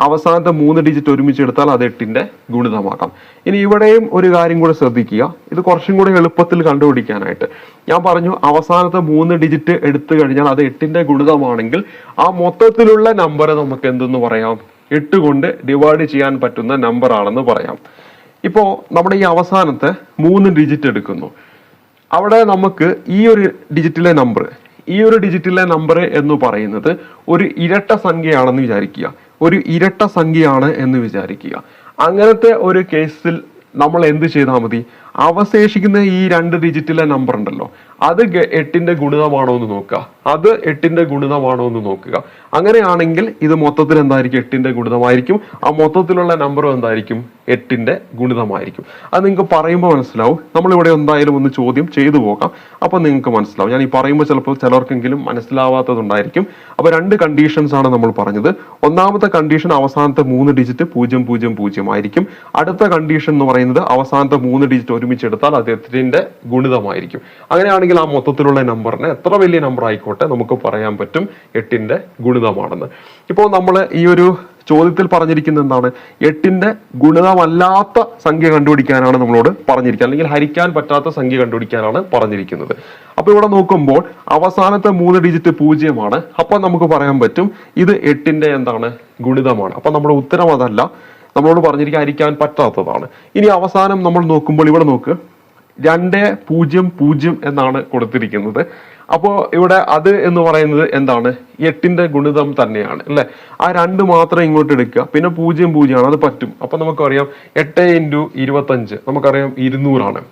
അവസാനത്തെ 3 ഡിജിറ്റ് ഒരുമിച്ച് എടുത്താൽ അത് 8ന്റെ ഗുണിതമാകാം. ഇനി ഇവിടെയും ഒരു കാര്യം കൂടെ ശ്രദ്ധിക്കുക, ഇത് കുറച്ചും കൂടി എളുപ്പത്തിൽ കണ്ടുപിടിക്കാനായിട്ട്. ഞാൻ പറഞ്ഞു അവസാനത്തെ 3 ഡിജിറ്റ് എടുത്തു കഴിഞ്ഞാൽ അത് 8ന്റെ ഗുണിതമാണെങ്കിൽ ആ മൊത്തത്തിലുള്ള നമ്പർ നമുക്ക് എന്തെന്ന് പറയാം? 8 കൊണ്ട് ഡിവൈഡ് ചെയ്യാൻ പറ്റുന്ന നമ്പർ ആണെന്ന് പറയാം. ഇപ്പോ നമ്മുടെ ഈ അവസാനത്തെ 3 ഡിജിറ്റ് എടുക്കുന്നു. അവിടെ നമുക്ക് ഈ ഒരു ഡിജിറ്റിലെ നമ്പർ എന്ന് പറയുന്നത് ഒരു ഇരട്ട സംഖ്യയാണെന്ന് വിചാരിക്കുക. ഒരു ഇരട്ട സംഖ്യയാണ് എന്ന് വിചാരിക്കുക. അങ്ങനത്തെ ഒരു കേസിൽ നമ്മൾ എന്ത് ചെയ്താൽ മതി? അവശേഷിക്കുന്ന ഈ 2 ഡിജിറ്റിലെ നമ്പർ ഉണ്ടല്ലോ, അത് 8ന്റെ ഗുണിതമാണോ എന്ന് നോക്കുക. അത് 8ന്റെ ഗുണിതമാണോ എന്ന് നോക്കുക. അങ്ങനെയാണെങ്കിൽ ഇത് മൊത്തത്തിൽ എന്തായിരിക്കും? 8ന്റെ ഗുണിതമായിരിക്കും. ആ മൊത്തത്തിലുള്ള നമ്പറും എന്തായിരിക്കും? 8ന്റെ ഗുണിതമായിരിക്കും. അത് നിങ്ങൾക്ക് പറയുമ്പോൾ മനസ്സിലാവും. നമ്മളിവിടെ എന്തായാലും ഒന്ന് ചോദ്യം ചെയ്തു പോകാം, അപ്പൊ നിങ്ങൾക്ക് മനസ്സിലാവും. ഞാൻ ഈ പറയുമ്പോൾ ചിലപ്പോൾ ചിലർക്കെങ്കിലും മനസ്സിലാവാത്തതുണ്ടായിരിക്കും. അപ്പൊ 2 കണ്ടീഷൻസ് ആണ് നമ്മൾ പറഞ്ഞത്. ഒന്നാമത്തെ കണ്ടീഷൻ അവസാനത്തെ 3 ഡിജിറ്റ് 000 ആയിരിക്കും. അടുത്ത കണ്ടീഷൻ എന്ന് പറയുന്നത് അവസാനത്തെ 3 ഡിജിറ്റ് ഒരുമിച്ചെടുത്താൽ അത് 8ന്റെ ഗുണിതമായിരിക്കും. അങ്ങനെയാണെങ്കിൽ ആ മൊത്തത്തിലുള്ള നമ്പറിനെ എത്ര വലിയ നമ്പർ ആയിക്കോട്ടെ നമുക്ക് പറയാൻ പറ്റും 8ന്റെ ഗുണിതമാണെന്ന്. ഇപ്പോൾ നമ്മൾ ഈ ഒരു ചോദ്യത്തിൽ പറഞ്ഞിരിക്കുന്നത് എന്താണ്? 8ന്റെ ഗുണിതമല്ലാത്ത സംഖ്യ കണ്ടുപിടിക്കാനാണ് നമ്മളോട് പറഞ്ഞിരിക്കുന്നത്, അല്ലെങ്കിൽ ഹരിക്കാൻ പറ്റാത്ത സംഖ്യ കണ്ടുപിടിക്കാനാണ് പറഞ്ഞിരിക്കുന്നത്. അപ്പൊ ഇവിടെ നോക്കുമ്പോൾ അവസാനത്തെ 3 ഡിജിറ്റ് 0 ആണ്. അപ്പൊ നമുക്ക് പറയാൻ പറ്റും ഇത് 8ന്റെ എന്താണ്? ഗുണിതമാണ്. അപ്പൊ നമ്മുടെ ഉത്തരം അതല്ല, നമ്മളോട് പറഞ്ഞിരിക്കുക ഹരിക്കാൻ പറ്റാത്തതാണ്. ഇനി അവസാനം നമ്മൾ നോക്കുമ്പോൾ ഇവിടെ നോക്ക് 200 എന്നാണ് കൊടുത്തിരിക്കുന്നത്. അപ്പോൾ ഇവിടെ അത് എന്ന് പറയുന്നത് എന്താണ്? 8ന്റെ ഗുണിതം തന്നെയാണ് അല്ലെ. ആ 2 മാത്രം ഇങ്ങോട്ട് എടുക്കുക, പിന്നെ 0 0 ആണ്, അത് പറ്റും. അപ്പൊ നമുക്കറിയാം 8 × 25 നമുക്കറിയാം 200 ആണ്.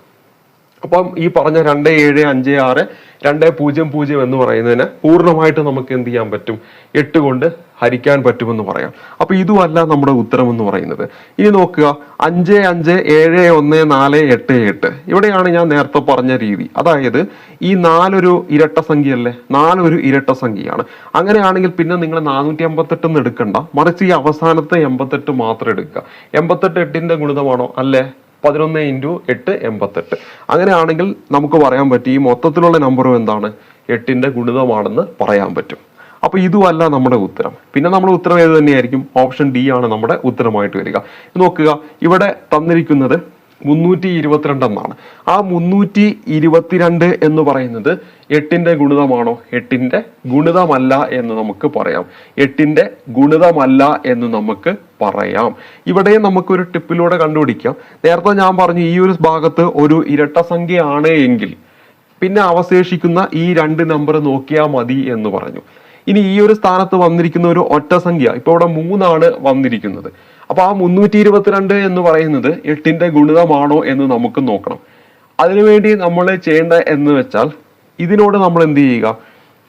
അപ്പം ഈ പറഞ്ഞ 2 7 5 6 2 0 0 എന്ന് പറയുന്നതിന് പൂർണ്ണമായിട്ട് നമുക്ക് എന്ത് ചെയ്യാൻ പറ്റും? 8 കൊണ്ട് ഹരിക്കാൻ പറ്റുമെന്ന് പറയാം. അപ്പൊ ഇതുമല്ല നമ്മുടെ ഉത്തരം എന്ന് പറയുന്നത്. ഇനി നോക്കുക, 5 5 7 1 4 8 8 ഇവിടെയാണ് ഞാൻ നേരത്തെ പറഞ്ഞ രീതി. അതായത് ഈ 4 ഒരു ഇരട്ട സംഖ്യയല്ലേ, 4 ഒരു ഇരട്ട സംഖ്യയാണ്. അങ്ങനെയാണെങ്കിൽ പിന്നെ നിങ്ങൾ 458 എന്ന് എടുക്കണ്ട, മറിച്ച് ഈ അവസാനത്തെ 88 മാത്രം എടുക്കുക. 88 8ന്റെ ഗുണിതമാണോ? അല്ലേ. 11 × 8 88. അങ്ങനെയാണെങ്കിൽ നമുക്ക് പറയാൻ പറ്റും ഈ മൊത്തത്തിലുള്ള നമ്പറും എന്താണ്? 8ന്റെ ഗുണിതമാണെന്ന് പറയാൻ പറ്റും. അപ്പൊ ഇതുമല്ല നമ്മുടെ ഉത്തരം. പിന്നെ നമ്മുടെ ഉത്തരം ഏത് തന്നെയായിരിക്കും? ഓപ്ഷൻ ഡി ആണ് നമ്മുടെ ഉത്തരമായിട്ട് വരിക. നോക്കുക, ഇവിടെ തന്നിരിക്കുന്നത് 322 എന്നാണ്. ആ 322 എന്ന് പറയുന്നത് 8ന്റെ ഗുണിതമാണോ? 8ന്റെ ഗുണിതമല്ല എന്ന് നമുക്ക് പറയാം. 8ന്റെ ഗുണിതമല്ല എന്ന് നമുക്ക് പറയാം. ഇവിടെ നമുക്കൊരു ടിപ്പിലൂടെ കണ്ടുപിടിക്കാം. നേരത്തെ ഞാൻ പറഞ്ഞു ഈ ഒരു ഭാഗത്ത് ഒരു ഇരട്ട സംഖ്യ ആണ് എങ്കിൽ പിന്നെ അവശേഷിക്കുന്ന ഈ 2 നമ്പർ നോക്കിയാൽ മതി എന്ന് പറഞ്ഞു. ഇനി ഈ ഒരു സ്ഥാനത്ത് വന്നിരിക്കുന്ന ഒരു ഒറ്റ സംഖ്യ, ഇപ്പൊ ഇവിടെ 3 ആണ് വന്നിരിക്കുന്നത്. അപ്പൊ ആ 322 എന്ന് പറയുന്നത് 8ന്റെ ഗുണിതമാണോ എന്ന് നമുക്ക് നോക്കണം. അതിനുവേണ്ടി നമ്മൾ ചെയ്യേണ്ട എന്ന് വെച്ചാൽ ഇതിനോട് നമ്മൾ എന്ത് ചെയ്യുക?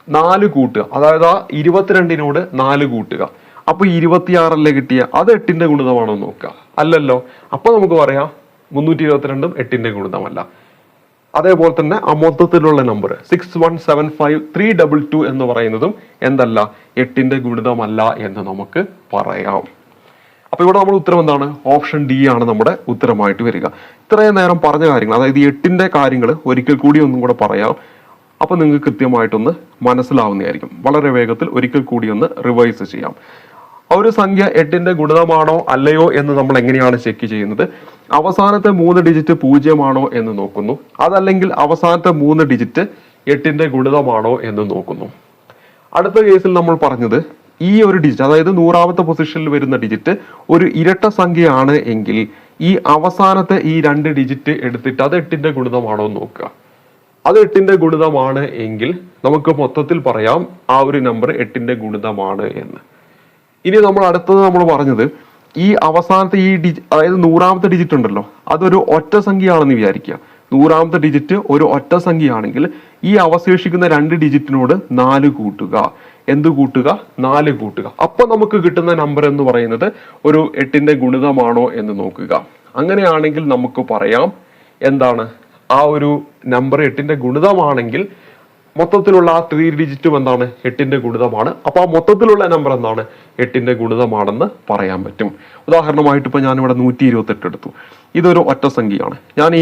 4 കൂട്ടുക. അതായത് ആ 22നോട് 4 കൂട്ടുക. അപ്പൊ 26 കിട്ടിയ അത് 8ന്റെ ഗുണിതമാണോ നോക്കുക? അല്ലല്ലോ. അപ്പൊ നമുക്ക് പറയാം 322 8ന്റെ ഗുണിതമല്ല. അതേപോലെ തന്നെ ആ മൊത്തത്തിലുള്ള നമ്പർ 6175322 എന്ന് പറയുന്നതും എന്തല്ല? 8ന്റെ ഗുണിതമല്ല എന്ന് നമുക്ക് പറയാം. അപ്പൊ ഇവിടെ നമ്മുടെ ഉത്തരം എന്താണ്? ഓപ്ഷൻ ഡി ആണ് നമ്മുടെ ഉത്തരമായിട്ട് വരിക. ഇത്രയും നേരം പറഞ്ഞ കാര്യങ്ങൾ, അതായത് 8ന്റെ കാര്യങ്ങൾ ഒരിക്കൽ കൂടി ഒന്നും കൂടെ പറയാം. അപ്പൊ നിങ്ങൾക്ക് കൃത്യമായിട്ടൊന്ന് മനസ്സിലാവുന്നതായിരിക്കും. വളരെ വേഗത്തിൽ ഒരിക്കൽ കൂടി ഒന്ന് റിവൈസ് ചെയ്യാം. ഒരു സംഖ്യ 8ന്റെ ഗുണിതമാണോ അല്ലയോ എന്ന് നമ്മൾ എങ്ങനെയാണ് ചെക്ക് ചെയ്യുന്നത്? അവസാനത്തെ 3 ഡിജിറ്റ് 0 ആണോ എന്ന് നോക്കുന്നു. അതല്ലെങ്കിൽ അവസാനത്തെ 3 ഡിജിറ്റ് 8ന്റെ ഗുണിതമാണോ എന്ന് നോക്കുന്നു. അടുത്ത കേസിൽ നമ്മൾ പറഞ്ഞത് ഈ ഒരു ഡിജിറ്റ്, അതായത് 100ാമത്തെ പൊസിഷനിൽ വരുന്ന ഡിജിറ്റ് ഒരു ഇരട്ട സംഖ്യയാണ് എങ്കിൽ ഈ അവസാനത്തെ ഈ 2 ഡിജിറ്റ് എടുത്തിട്ട് അത് 8ന്റെ ഗുണിതമാണോ എന്ന് നോക്കുക. അത് 8ന്റെ ഗുണിതമാണ് എങ്കിൽ നമുക്ക് മൊത്തത്തിൽ പറയാം ആ ഒരു നമ്പർ 8ന്റെ ഗുണിതമാണ് എന്ന്. ഇനി നമ്മൾ അടുത്തത് നമ്മൾ പറഞ്ഞത് ഈ അവസാനത്തെ ഈ അതായത് 100ാമത്തെ ഡിജിറ്റ് ഉണ്ടല്ലോ, അതൊരു ഒറ്റ സംഖ്യയാണെന്ന് വിചാരിക്കുക. 100ാമത്തെ ഡിജിറ്റ് ഒരു ഒറ്റ സംഖ്യയാണെങ്കിൽ ഈ അവശേഷിക്കുന്ന 2 ഡിജിറ്റിനോട് 4 കൂട്ടുക. എന്ത് കൂട്ടുക? 4 കൂട്ടുക. അപ്പൊ നമുക്ക് കിട്ടുന്ന നമ്പർ എന്ന് പറയുന്നത് ഒരു 8ന്റെ ഗുണിതമാണോ എന്ന് നോക്കുക. അങ്ങനെയാണെങ്കിൽ നമുക്ക് പറയാം എന്താണ്? ആ ഒരു നമ്പർ 8ന്റെ ഗുണിതമാണെങ്കിൽ മൊത്തത്തിലുള്ള ആ 3 ഡിജിറ്റും എന്താണ്? 8ന്റെ ഗുണിതമാണ്. അപ്പൊ ആ മൊത്തത്തിലുള്ള നമ്പർ എന്താണ്? 8ന്റെ ഗുണിതമാണെന്ന് പറയാൻ പറ്റും. ഉദാഹരണമായിട്ട് ഇപ്പൊ ഞാനിവിടെ 128 എടുത്തു. ഇതൊരു ഒറ്റ സംഖ്യയാണ്. ഞാൻ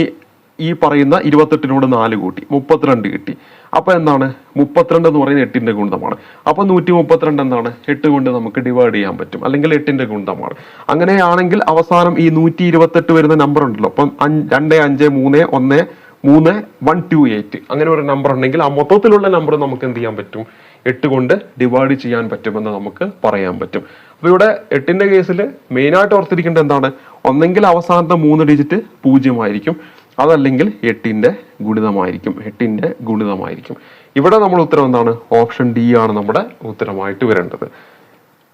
ഈ പറയുന്ന 28നോട് 4 കൂട്ടി 32 കിട്ടി. അപ്പൊ എന്താണ്? 32 എന്ന് പറയുന്നത് 8ന്റെ ഗുണിതമാണ്. അപ്പൊ 132 എന്താണ്? 8 കൊണ്ട് നമുക്ക് ഡിവൈഡ് ചെയ്യാൻ പറ്റും, അല്ലെങ്കിൽ 8ന്റെ ഗുണിതമാണ്. അങ്ങനെയാണെങ്കിൽ അവസാനം ഈ 128 വരുന്ന നമ്പർ ഉണ്ടല്ലോ, അപ്പം 2 5 3 1 3 1 2 8 അങ്ങനെ ഒരു നമ്പർ ഉണ്ടെങ്കിൽ ആ മൊത്തത്തിലുള്ള നമ്പർ നമുക്ക് എന്ത് ചെയ്യാൻ പറ്റും? 8 കൊണ്ട് ഡിവൈഡ് ചെയ്യാൻ പറ്റുമെന്ന് നമുക്ക് പറയാൻ പറ്റും. അപ്പൊ ഇവിടെ 8ന്റെ കേസിൽ മെയിനായിട്ട് ഓർത്തിരിക്കേണ്ട എന്താണ്? ഒന്നെങ്കിൽ അവസാനത്തെ 3 ഡിജിറ്റ് 0 ആയിരിക്കും, അതല്ലെങ്കിൽ 8ന്റെ ഗുണിതമായിരിക്കും. 8ന്റെ ഗുണിതമായിരിക്കും. ഇവിടെ നമ്മുടെ ഉത്തരം എന്താണ്? ഓപ്ഷൻ ഡി ആണ് നമ്മുടെ ഉത്തരമായിട്ട് വരേണ്ടത്.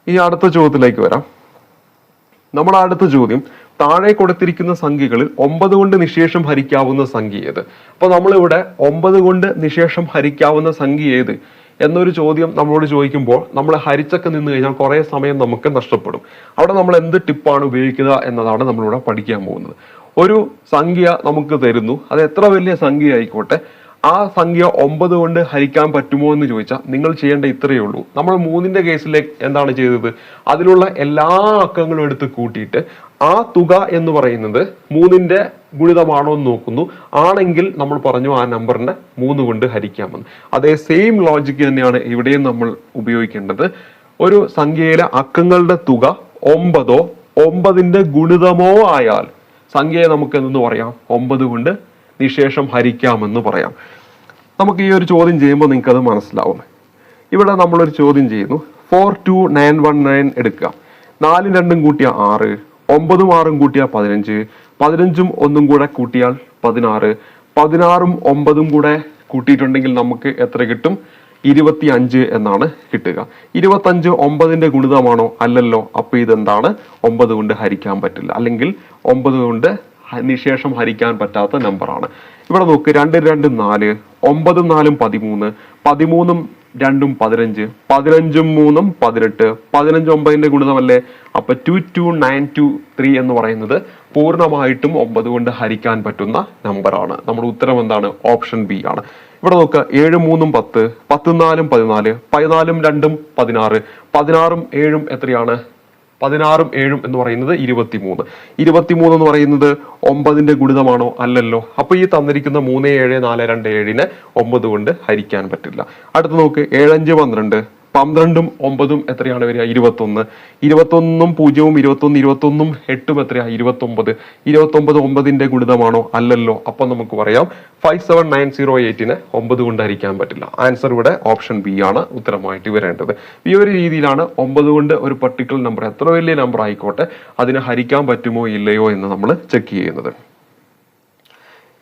ഇനി അടുത്ത ചോദ്യത്തിലേക്ക് വരാം. നമ്മുടെ അടുത്ത ചോദ്യം, താഴെ കൊടുത്തിരിക്കുന്ന സംഖ്യകളിൽ 9 കൊണ്ട് നിശേഷം ഹരിക്കാവുന്ന സംഖ്യ ഏത്? അപ്പൊ നമ്മളിവിടെ 9 കൊണ്ട് നിശേഷം ഹരിക്കാവുന്ന സംഖ്യ ഏത് എന്നൊരു ചോദ്യം നമ്മളോട് ചോദിക്കുമ്പോൾ നമ്മൾ ഹരിച്ചൊക്കെ നിന്ന് കഴിഞ്ഞാൽ കുറെ സമയം നമുക്ക് നഷ്ടപ്പെടും. അവിടെ നമ്മൾ എന്ത് ടിപ്പാണ് ഉപയോഗിക്കുക എന്നതാണ് നമ്മളിവിടെ പഠിക്കാൻ പോകുന്നത്. ഒരു സംഖ്യ നമുക്ക് തരുന്നു, അത് എത്ര വലിയ സംഖ്യ ആയിക്കോട്ടെ, ആ സംഖ്യ 9 കൊണ്ട് ഹരിക്കാൻ പറ്റുമോ എന്ന് ചോദിച്ചാൽ നിങ്ങൾ ചെയ്യേണ്ട ഇത്രയേ ഉള്ളൂ. നമ്മൾ 3ന്റെ കേസിലേക്ക് എന്താണ് ചെയ്തത്? അതിലുള്ള എല്ലാ അക്കങ്ങളും എടുത്ത് കൂട്ടിയിട്ട് ആ തുക എന്ന് പറയുന്നത് 3ന്റെ ഗുണിതമാണോ എന്ന് നോക്കുന്നു. ആണെങ്കിൽ നമ്മൾ പറഞ്ഞു ആ നമ്പറിനെ 3 കൊണ്ട് ഹരിക്കാമെന്ന്. അതേ സെയിം ലോജിക്ക് തന്നെയാണ് ഇവിടെയും നമ്മൾ ഉപയോഗിക്കേണ്ടത്. ഒരു സംഖ്യയിലെ അക്കങ്ങളുടെ തുക 9ഓ 9ന്റെ ഗുണിതമോ ആയാൽ സംഖ്യയെ നമുക്ക് എന്തെന്ന് പറയാം? 9 കൊണ്ട് നിശേഷം ഹരിക്കാമെന്ന് പറയാം. നമുക്ക് ഈ ഒരു ചോദ്യം ചെയ്യുമ്പോൾ നിങ്ങൾക്ക് അത് മനസ്സിലാവും. ഇവിടെ നമ്മളൊരു ചോദ്യം ചെയ്യുന്നു. 42919 എടുക്കുക. 4ഉം 2ഉം കൂട്ടിയാൽ 6, 9ഉം 6ഉം കൂട്ടിയാൽ 15, 15ഉം 1ഉം കൂടെ കൂട്ടിയാൽ 16, 16ഉം 9ഉം കൂടെ കൂട്ടിയിട്ടുണ്ടെങ്കിൽ നമുക്ക് എത്ര കിട്ടും? 25 എന്നാണ് കിട്ടുക. 25 9ന്റെ ഗുണിതമാണോ? അല്ലല്ലോ. അപ്പൊ ഇതെന്താണ്? 9 കൊണ്ട് ഹരിക്കാൻ പറ്റില്ല, അല്ലെങ്കിൽ 9 കൊണ്ട് നിശേഷം ഹരിക്കാൻ പറ്റാത്ത നമ്പറാണ്. ഇവിടെ നോക്ക്, 2 2 4, 9 4 13, 13 2 15, 15 3 18, 15 9ന്റെ ഗുണിതമല്ലേ? അപ്പൊ 22923 എന്ന് പറയുന്നത് പൂർണ്ണമായിട്ടും 9 കൊണ്ട് ഹരിക്കാൻ പറ്റുന്ന നമ്പറാണ്. നമ്മുടെ ഉത്തരം എന്താണ്? ഓപ്ഷൻ ബി ആണ്. ഇവിടെ നോക്കുക, 7 3 10, 10 4 14, 14 2 16, 16 7 എത്രയാണ്? 16 7 എന്ന് പറയുന്നത് 23. 23 എന്ന് പറയുന്നത് 9ന്റെ ഗുണിതമാണോ? അല്ലല്ലോ. അപ്പൊ ഈ തന്നിരിക്കുന്ന 3 7 4 2 7നെ 9 കൊണ്ട് ഹരിക്കാൻ പറ്റില്ല. അടുത്ത് നോക്ക്, 7 5 12, 12ഉം 9ഉം എത്രയാണ് വരിക? 21. 21ഉം 0ഉം 21, 21ഉം 8ഉം എത്രയാ? 29. 29 9ന്റെ ഗുണിതമാണോ? അല്ലല്ലോ. അപ്പൊ നമുക്ക് പറയാം 57908നെ 9 കൊണ്ട് ഹരിക്കാൻ പറ്റില്ല. ആൻസർ ഇവിടെ ഓപ്ഷൻ ബി ആണ് ഉത്തരമായിട്ട് വരേണ്ടത്. ഈ ഒരു രീതിയിലാണ് 9 കൊണ്ട് ഒരു പർട്ടിക്കുലർ നമ്പർ, എത്ര വലിയ നമ്പർ ആയിക്കോട്ടെ, അതിനെ ഹരിക്കാൻ പറ്റുമോ ഇല്ലയോ എന്ന് നമ്മൾ ചെക്ക് ചെയ്യുന്നത്.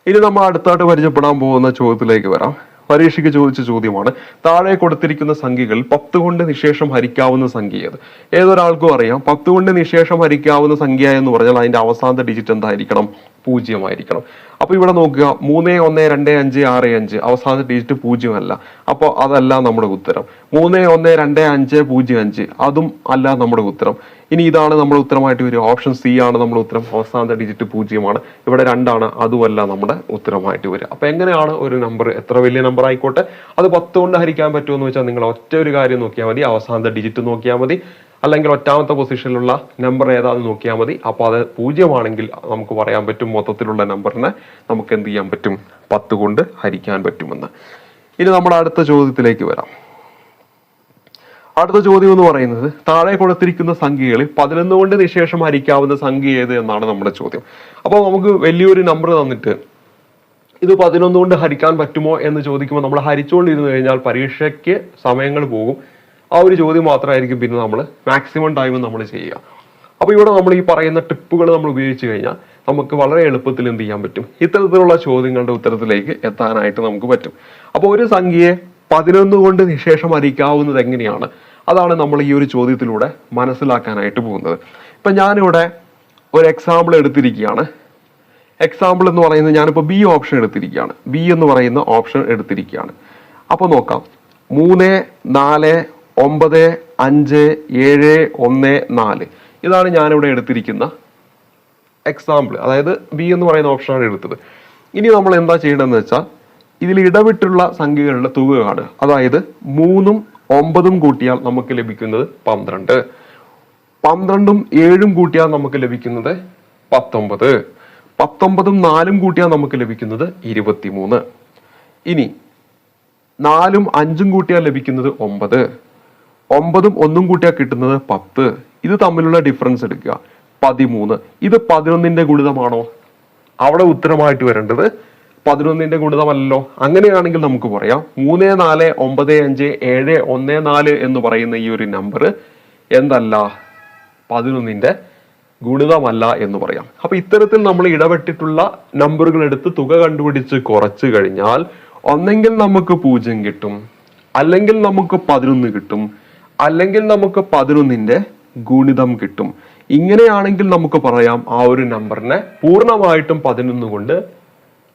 ഇനി നമ്മൾ അടുത്തായിട്ട് പരിചയപ്പെടാൻ പോകുന്ന ചോദ്യത്തിലേക്ക് വരാം. പരീക്ഷയ്ക്ക് ചോദിച്ച ചോദ്യമാണ്. താഴെ കൊടുത്തിരിക്കുന്ന സംഖ്യകൾ 10 കൊണ്ട് നിശേഷം ഹരിക്കാവുന്ന സംഖ്യ ഏത്? ഏതൊരാൾക്കും അറിയാം 10 കൊണ്ട് നിശേഷം ഹരിക്കാവുന്ന സംഖ്യ എന്ന് പറഞ്ഞാൽ അതിന്റെ അവസാനത്തെ ഡിജിറ്റ് എന്തായിരിക്കണം? 0 ആയിരിക്കണം. അപ്പൊ ഇവിടെ നോക്കുക, 3 1 2 5 6 5, അവസാനത്തെ ഡിജിറ്റ് 0 അല്ല. അപ്പോൾ അതല്ല നമ്മുടെ ഉത്തരം. 3 1 2 5 0 5, അതും അല്ല നമ്മുടെ ഉത്തരം. ഇനി ഇതാണ് നമ്മുടെ ഉത്തരമായിട്ട് വരിക. ഓപ്ഷൻ സി ആണ് നമ്മുടെ ഉത്തരം. അവസാനത്തെ ഡിജിറ്റ് 0 ആണ്. ഇവിടെ 2 ആണ്, അതുമല്ല നമ്മുടെ ഉത്തരമായിട്ട് വരിക. അപ്പൊ എങ്ങനെയാണ് ഒരു നമ്പർ, എത്ര വലിയ നമ്പർ ആയിക്കോട്ടെ, അത് 10 കൊണ്ട് ഹരിക്കാൻ പറ്റുമെന്ന് വെച്ചാൽ നിങ്ങൾ ഒറ്റ ഒരു കാര്യം നോക്കിയാൽ മതി. അവസാനത്തെ ഡിജിറ്റ് നോക്കിയാൽ മതി, അല്ലെങ്കിൽ ഒറ്റാമത്തെ പൊസിഷനിലുള്ള നമ്പർ ഏതാണെന്ന് നോക്കിയാൽ മതി. അപ്പൊ അത് 0 ആണെങ്കിൽ നമുക്ക് പറയാൻ പറ്റും മൊത്തത്തിലുള്ള നമ്പറിനെ നമുക്ക് എന്ത് ചെയ്യാൻ പറ്റും? 10 കൊണ്ട് ഹരിക്കാൻ പറ്റുമെന്ന്. ഇനി നമ്മുടെ അടുത്ത ചോദ്യത്തിലേക്ക് വരാം. അടുത്ത ചോദ്യം എന്ന് പറയുന്നത്, താഴെ കൊടുത്തിരിക്കുന്ന സംഖ്യകളിൽ 11 കൊണ്ട് നിശേഷം ഹരിക്കാവുന്ന സംഖ്യ ഏത് എന്നാണ് നമ്മുടെ ചോദ്യം. അപ്പോൾ നമുക്ക് വലിയൊരു നമ്പർ തന്നിട്ട് ഇത് 11 കൊണ്ട് ഹരിക്കാൻ പറ്റുമോ എന്ന് ചോദിക്കുമ്പോൾ നമ്മൾ ഹരിച്ചുകൊണ്ടിരുന്നു കഴിഞ്ഞാൽ പരീക്ഷയ്ക്ക് സമയങ്ങൾ പോകും. ആ ഒരു ചോദ്യം മാത്രമായിരിക്കും പിന്നെ നമ്മൾ മാക്സിമം ടൈം നമ്മൾ ചെയ്യുക. അപ്പൊ ഇവിടെ നമ്മൾ ഈ പറയുന്ന ടിപ്പുകൾ നമ്മൾ ഉപയോഗിച്ച് കഴിഞ്ഞാൽ നമുക്ക് വളരെ എളുപ്പത്തിൽ എന്ത് ചെയ്യാൻ പറ്റും? ഇത്തരത്തിലുള്ള ചോദ്യങ്ങളുടെ ഉത്തരത്തിലേക്ക് എത്താനായിട്ട് നമുക്ക് പറ്റും. അപ്പോൾ ഒരു സംഖ്യയെ 11 കൊണ്ട് നിശേഷം ഹരിക്കാവുന്നത് എങ്ങനെയാണ്? അതാണ് നമ്മൾ ഈ ഒരു ചോദ്യത്തിലൂടെ മനസ്സിലാക്കാനായിട്ട് പോകുന്നത്. ഇപ്പൊ ഞാനിവിടെ ഒരു എക്സാമ്പിൾ എടുത്തിരിക്കുകയാണ്. എക്സാമ്പിൾ എന്ന് പറയുന്നത് ഞാനിപ്പോൾ ബി ഓപ്ഷൻ എടുത്തിരിക്കുകയാണ്. ബി എന്ന് പറയുന്ന ഓപ്ഷൻ എടുത്തിരിക്കുകയാണ്. അപ്പൊ നോക്കാം, 3 4 9 5 7 1 4, ഇതാണ് ഞാനിവിടെ എടുത്തിരിക്കുന്ന എക്സാമ്പിൾ. അതായത് ബി എന്ന് പറയുന്ന ഓപ്ഷനാണ് എടുത്തത്. ഇനി നമ്മൾ എന്താ ചെയ്യേണ്ടതെന്ന് വെച്ചാൽ, ഇതിൽ ഇടവിട്ടുള്ള സംഖ്യകളുടെ തുക കാണുക. അതായത് 3ഉം 9ഉം കൂട്ടിയാൽ നമുക്ക് ലഭിക്കുന്നത് 12, 12ഉം 7ഉം കൂട്ടിയാൽ നമുക്ക് ലഭിക്കുന്നത് 19, 19ഉം 4ഉം കൂട്ടിയാൽ നമുക്ക് ലഭിക്കുന്നത് 23. ഇനി 4ഉം 5ഉം കൂട്ടിയാൽ ലഭിക്കുന്നത് 9, 9ഉം 1ഉം കൂട്ടിയാൽ കിട്ടുന്നത് 10. ഇത് തമ്മിലുള്ള ഡിഫറൻസ് എടുക്കുക, 13. ഇത് 11ന്റെ ഗുണിതമാണോ? അവിടെ ഉത്തരമായിട്ട് വരേണ്ടത് 11ന്റെ ഗുണിതമല്ലോ. അങ്ങനെയാണെങ്കിൽ നമുക്ക് പറയാം 3 4 9 5 7 1 4 എന്ന് പറയുന്ന ഈ ഒരു നമ്പർ എന്തല്ല? 11ന്റെ ഗുണിതമല്ല എന്ന് പറയാം. അപ്പൊ ഇത്തരത്തിൽ നമ്മൾ ഇടപെട്ടിട്ടുള്ള നമ്പറുകൾ എടുത്ത് തുക കണ്ടുപിടിച്ച് കുറച്ചു കഴിഞ്ഞാൽ ഒന്നെങ്കിൽ നമുക്ക് 0 കിട്ടും, അല്ലെങ്കിൽ നമുക്ക് 11 കിട്ടും, അല്ലെങ്കിൽ നമുക്ക് 11ന്റെ ഗുണിതം കിട്ടും. ഇങ്ങനെയാണെങ്കിൽ നമുക്ക് പറയാം ആ ഒരു നമ്പറിനെ പൂർണ്ണമായിട്ടും 11 കൊണ്ട്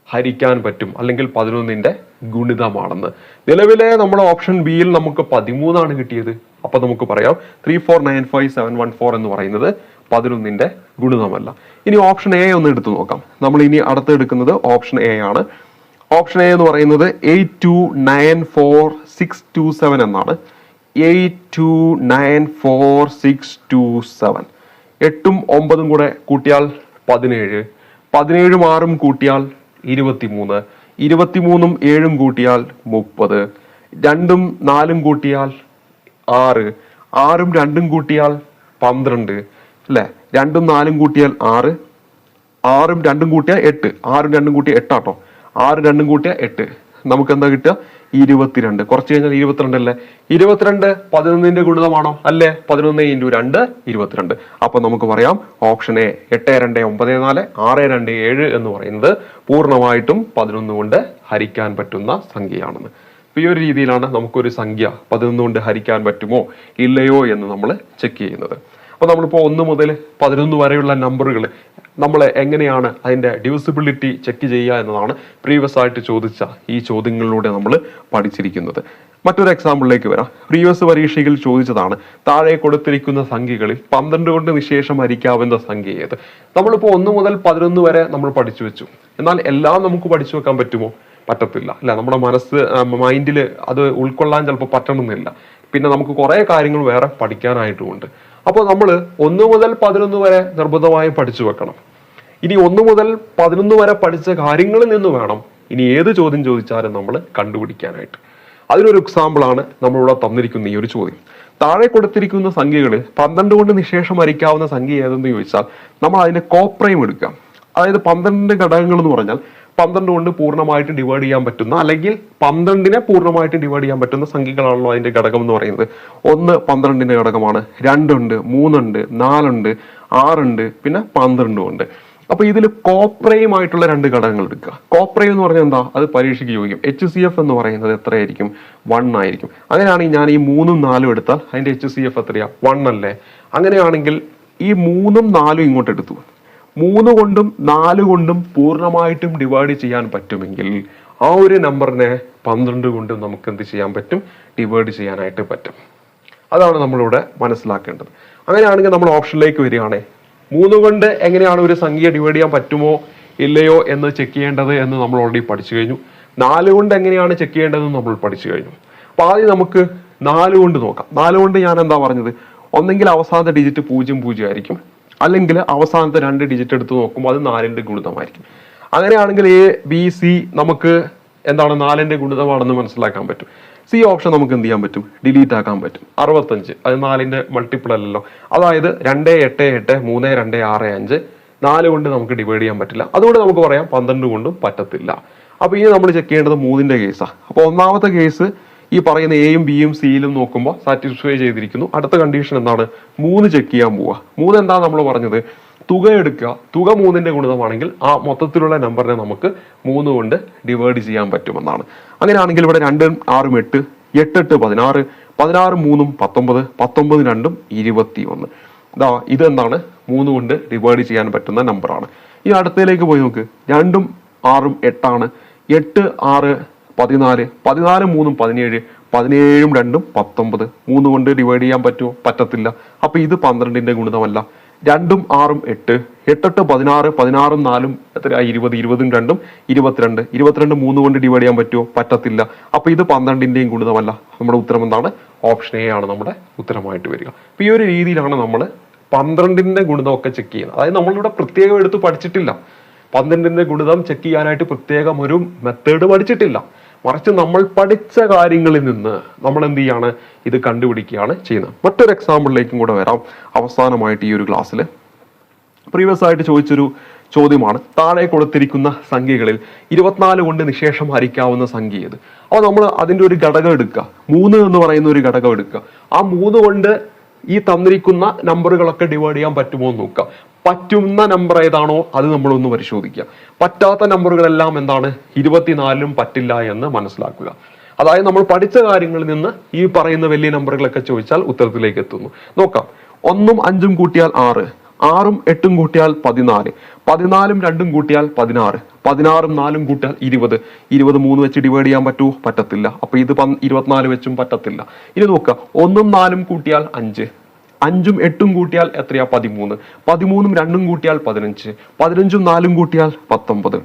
ഹരിക്കാൻ പറ്റും, അല്ലെങ്കിൽ 11ന്റെ ഗുണിതമാണെന്ന്. നിലവിലെ നമ്മുടെ ഓപ്ഷൻ ബിയിൽ നമുക്ക് 13 കിട്ടിയത്. അപ്പൊ നമുക്ക് പറയാം 3495714 എന്ന് പറയുന്നത് 11ന്റെ ഗുണിതമല്ല. ഇനി ഓപ്ഷൻ എ ഒന്ന് എടുത്തു നോക്കാം. നമ്മൾ ഇനി അടുത്ത് എടുക്കുന്നത് ഓപ്ഷൻ എ ആണ്. ഓപ്ഷൻ എ എന്ന് പറയുന്നത് 8294627 എന്നാണ്. 8294627. 8ഉം 9ഉം കൂടെ കൂട്ടിയാൽ 17, 17ഉം 6ഉം കൂട്ടിയാൽ 23, 23ഉം 7ഉം കൂട്ടിയാൽ 30, 2ഉം 4ഉം കൂട്ടിയാൽ 6, 6ഉം 2ഉം കൂട്ടിയാൽ 12 അല്ലെ. 2ഉം 4ഉം കൂട്ടിയാൽ 6, 6ഉം 2ഉം കൂട്ടിയാൽ 8, 6ഉം 2ഉം കൂട്ടിയാൽ 8 ആട്ടോ. 6 2ഉം കൂട്ടിയാൽ 8, നമുക്ക് എന്താ കിട്ടുക? 22. കുറച്ച് കഴിഞ്ഞാൽ 22 അല്ലേ? 22 11ന്റെ ഗുണിതമാണോ? അല്ലേ? 11 × 2 22. അപ്പൊ നമുക്ക് പറയാം ഓപ്ഷൻ എ 8, 2, 9, 4, 6, 2, 7 എന്ന് പറയുന്നത് പൂർണ്ണമായിട്ടും 11 കൊണ്ട് ഹരിക്കാൻ പറ്റുന്ന സംഖ്യയാണെന്ന്. ഈ ഒരു രീതിയിലാണ് നമുക്കൊരു സംഖ്യ 11 കൊണ്ട് ഹരിക്കാൻ പറ്റുമോ ഇല്ലയോ എന്ന് നമ്മൾ ചെക്ക് ചെയ്യുന്നത്. അപ്പൊ നമ്മളിപ്പോ 1 മുതൽ 11 വരെയുള്ള നമ്പറുകൾ നമ്മൾ എങ്ങനെയാണ് അതിന്റെ ഡിവിസിബിലിറ്റി ചെക്ക് ചെയ്യുക എന്നതാണ് പ്രീവിയസ് ആയിട്ട് ചോദിച്ച ഈ ചോദ്യങ്ങളിലൂടെ നമ്മൾ പഠിച്ചിരിക്കുന്നത്. മറ്റൊരു എക്സാമ്പിളിലേക്ക് വരാം. പ്രീവിയസ് പരീക്ഷയിൽ ചോദിച്ചതാണ് താഴെ കൊടുത്തിരിക്കുന്ന സംഖ്യകളിൽ 12 കൊണ്ട് നിശേഷം ഹരിക്കാവുന്ന സംഖ്യ ഏത്? നമ്മളിപ്പോ 1 മുതൽ 11 വരെ നമ്മൾ പഠിച്ചു വെച്ചു. എന്നാൽ എല്ലാം നമുക്ക് പഠിച്ചു വെക്കാൻ പറ്റുമോ? പറ്റത്തില്ല അല്ല. നമ്മുടെ മൈൻഡിൽ അത് ഉൾക്കൊള്ളാൻ ചിലപ്പോൾ പറ്റണമെന്നില്ല. പിന്നെ നമുക്ക് കുറെ കാര്യങ്ങൾ വേറെ പഠിക്കാനായിട്ടുമുണ്ട്. അപ്പോൾ നമ്മൾ 1 മുതൽ 11 വരെ നിർബന്ധമായും പഠിച്ചു വെക്കണം. ഇനി 1 മുതൽ 11 വരെ പഠിച്ച കാര്യങ്ങളിൽ നിന്ന് വേണം ഇനി ഏത് ചോദ്യം ചോദിച്ചാലും നമ്മൾ കണ്ടുപിടിക്കാനായിട്ട്. അതിനൊരു എക്സാമ്പിൾ ആണ് നമ്മളിവിടെ തന്നിരിക്കുന്ന ഈ ഒരു ചോദ്യം. താഴെ കൊടുത്തിരിക്കുന്ന സംഖ്യകളിൽ 12 കൊണ്ട് നിശേഷം ഹരിക്കാവുന്ന സംഖ്യ ഏതെന്ന് ചോദിച്ചാൽ നമ്മൾ അതിന്റെ കോപ്രൈം എടുക്കാം. അതായത് 12 ഘടകങ്ങൾ എന്ന് പറഞ്ഞാൽ 12 കൊണ്ട് പൂർണ്ണമായിട്ട് ഡിവൈഡ് ചെയ്യാൻ പറ്റുന്ന, അല്ലെങ്കിൽ 12നെ പൂർണ്ണമായിട്ട് ഡിവൈഡ് ചെയ്യാൻ പറ്റുന്ന സംഖ്യകളാണല്ലോ അതിന്റെ ഘടകം എന്ന് പറയുന്നത്. 1 12ന്റെ ഘടകമാണ്, 2 ഉണ്ട്, 3 ഉണ്ട്, 4 ഉണ്ട്, 6 ഉണ്ട്, പിന്നെ 12 ഉണ്ട്. അപ്പൊ ഇതിൽ കോപ്രൈം ആയിട്ടുള്ള 2 ഘടകങ്ങൾ എടുക്കുക. കോപ്രൈം എന്ന് പറഞ്ഞാൽ എന്താ? അത് പരീക്ഷയ്ക്ക് ചോദിക്കും. HCF എന്ന് പറയുന്നത് എത്രയായിരിക്കും? 1 ആയിരിക്കും. അങ്ങനെയാണെങ്കിൽ ഞാൻ ഈ 3ഉം 4ഉം എടുത്താൽ അതിന്റെ HCF എത്രയാ? 1 അല്ലേ? അങ്ങനെയാണെങ്കിൽ ഈ 3ഉം 4ഉം ഇങ്ങോട്ട് എടുത്തു. 3 കൊണ്ടും 4 കൊണ്ടും പൂർണ്ണമായിട്ടും ഡിവൈഡ് ചെയ്യാൻ പറ്റുമെങ്കിൽ ആ ഒരു നമ്പറിനെ 12 കൊണ്ടും നമുക്ക് എന്ത് ചെയ്യാൻ പറ്റും? ഡിവൈഡ് ചെയ്യാനായിട്ട് പറ്റും. അതാണ് നമ്മളിവിടെ മനസ്സിലാക്കേണ്ടത്. അങ്ങനെയാണെങ്കിൽ നമ്മൾ ഓപ്ഷനിലേക്ക് വരികയാണെങ്കിൽ 3 കൊണ്ട് എങ്ങനെയാണ് ഒരു സംഖ്യ ഡിവൈഡ് ചെയ്യാൻ പറ്റുമോ ഇല്ലയോ എന്ന് ചെക്ക് ചെയ്യേണ്ടത് എന്ന് നമ്മൾ ഓൾറെഡി പഠിച്ചു കഴിഞ്ഞു. 4 കൊണ്ട് എങ്ങനെയാണ് ചെക്ക് ചെയ്യേണ്ടതെന്ന് നമ്മൾ പഠിച്ചു കഴിഞ്ഞു. അപ്പൊ ആദ്യം നമുക്ക് 4 കൊണ്ട് നോക്കാം. 4 കൊണ്ട് ഞാൻ എന്താ പറഞ്ഞത്? ഒന്നെങ്കിൽ അവസാനത്തെ ഡിജിറ്റ് 00 ആയിരിക്കും, അല്ലെങ്കിൽ അവസാനത്തെ 2 ഡിജിറ്റ് എടുത്ത് നോക്കുമ്പോൾ അത് 4ന്റെ ഗുണിതമായിരിക്കും. അങ്ങനെയാണെങ്കിൽ ABC നമുക്ക് എന്താണ് 4ന്റെ ഗുണിതമാണെന്ന് മനസ്സിലാക്കാൻ പറ്റും. സി ഓപ്ഷൻ നമുക്ക് എന്ത് ചെയ്യാൻ പറ്റും? ഡിലീറ്റ് ആക്കാൻ പറ്റും. 65 അത് 4ന്റെ മൾട്ടിപ്പിൾ അല്ലല്ലോ. അതായത് 2, 8, 8, 3, 2, 6, 5 4 കൊണ്ട് നമുക്ക് ഡിവൈഡ് ചെയ്യാൻ പറ്റില്ല. അതുകൊണ്ട് നമുക്ക് പറയാം 12 കൊണ്ടും പറ്റത്തില്ല. അപ്പൊ ഇനി നമ്മൾ ചെക്ക് ചെയ്യേണ്ടത് 3ന്റെ കേസാണ്. അപ്പൊ ഒന്നാമത്തെ കേസ് ഈ പറയുന്ന എയും ബിയും സിയിലും നോക്കുമ്പോൾ സാറ്റിസ്ഫൈ ചെയ്തിരിക്കുന്നു. അടുത്ത കണ്ടീഷൻ എന്താണ്? 3 ചെക്ക് ചെയ്യാൻ പോവുക. 3 എന്താ നമ്മൾ പറഞ്ഞത്? തുക എടുക്കുക. തുക 3ന്റെ ഗുണിതമാണെങ്കിൽ ആ മൊത്തത്തിലുള്ള നമ്പറിനെ നമുക്ക് 3 കൊണ്ട് ഡിവൈഡ് ചെയ്യാൻ പറ്റുമെന്നാണ്. അങ്ങനെയാണെങ്കിൽ ഇവിടെ 2, 6, 8, 8, 16, 16, 3, 19, 19, 2, 21. ഇതെന്താണ്? 3 കൊണ്ട് ഡിവൈഡ് ചെയ്യാൻ പറ്റുന്ന നമ്പറാണ്. ഈ അടുത്തയിലേക്ക് പോയി നോക്ക്. 2, 6, 8 ആണ്. 8, 6, 14, 14, 3, 17, 17, 2, 19. 3 കൊണ്ട് ഡിവൈഡ് ചെയ്യാൻ പറ്റുമോ? പറ്റത്തില്ല. അപ്പൊ ഇത് 12ന്റെ ഗുണിതമല്ല. 2, 6, 8, 8, 16, 16, 4 എത്ര? 20, 20, 2, 22, 22 3 കൊണ്ട് ഡിവൈഡ് ചെയ്യാൻ പറ്റുമോ? പറ്റത്തില്ല. അപ്പൊ ഇത് 12ന്റെയും ഗുണിതമല്ല. നമ്മുടെ ഉത്തരം എന്താണ്? ഓപ്ഷൻ എ ആണ് നമ്മുടെ ഉത്തരമായിട്ട് വരിക. അപ്പൊ ഈ ഒരു രീതിയിലാണ് നമ്മൾ 12ന്റെ ഗുണിതമൊക്കെ ചെക്ക് ചെയ്യുന്നത്. അതായത് നമ്മളിവിടെ പ്രത്യേകം എടുത്ത് പഠിച്ചിട്ടില്ല. 12ന്റെ ഗുണിതം ചെക്ക് ചെയ്യാനായിട്ട് പ്രത്യേകം ഒരു മെത്തേഡ് പഠിച്ചിട്ടില്ല. മറിച്ച് നമ്മൾ പഠിച്ച കാര്യങ്ങളിൽ നിന്ന് നമ്മൾ എന്ത് ചെയ്യാണ്? ഇത് കണ്ടുപിടിക്കുകയാണ് ചെയ്യുന്നത്. മറ്റൊരു എക്സാമ്പിളിലേക്കും കൂടെ വരാം അവസാനമായിട്ട് ഈ ഒരു ക്ലാസ്സിൽ. പ്രീവിയസ് ആയിട്ട് ചോദിച്ചൊരു ചോദ്യമാണ് താഴെ കൊടുത്തിരിക്കുന്ന സംഖ്യകളിൽ 24 കൊണ്ട് നിശേഷം ഹരിക്കാവുന്ന സംഖ്യ ഏത്? അപ്പോൾ നമ്മൾ അതിൻ്റെ ഒരു ഘടകം എടുക്കുക. 3 എന്ന് പറയുന്ന ഒരു ഘടകം എടുക്കുക. ആ 3 കൊണ്ട് ഈ തന്നിരിക്കുന്ന നമ്പറുകളൊക്കെ ഡിവൈഡ് ചെയ്യാൻ പറ്റുമോ എന്ന് നോക്കുക. പറ്റുന്ന നമ്പർ ഏതാണോ അത് നമ്മളൊന്ന് പരിശോധിക്കുക. പറ്റാത്ത നമ്പറുകളെല്ലാം എന്താണ്? 24ലും പറ്റില്ല എന്ന് മനസ്സിലാക്കുക. അതായത് നമ്മൾ പഠിച്ച കാര്യങ്ങളിൽ നിന്ന് ഈ പറയുന്ന വലിയ നമ്പറുകളൊക്കെ ചോദിച്ചാൽ ഉത്തരത്തിലേക്ക് എത്തുന്നു. നോക്കാം. 1ഉം 5ഉം കൂട്ടിയാൽ 6, 6ഉം 8ഉം കൂട്ടിയാൽ 14, 14ഉം 2ഉം കൂട്ടിയാൽ 16, 16ഉം 4ഉം കൂട്ടിയാൽ 20, 20 3 വെച്ച് ഡിവൈഡ് ചെയ്യാൻ പറ്റുമോ? പറ്റത്തില്ല. അപ്പൊ ഇത് 24 വെച്ചും പറ്റത്തില്ല. ഇനി നോക്കുക. 1ഉം 4ഉം കൂട്ടിയാൽ 5, 5ഉം 8ഉം കൂട്ടിയാൽ എത്രയാ? 13, 13ഉം 2ഉം കൂട്ടിയാൽ 15, 15ഉം 4ഉം കൂട്ടിയാൽ 19.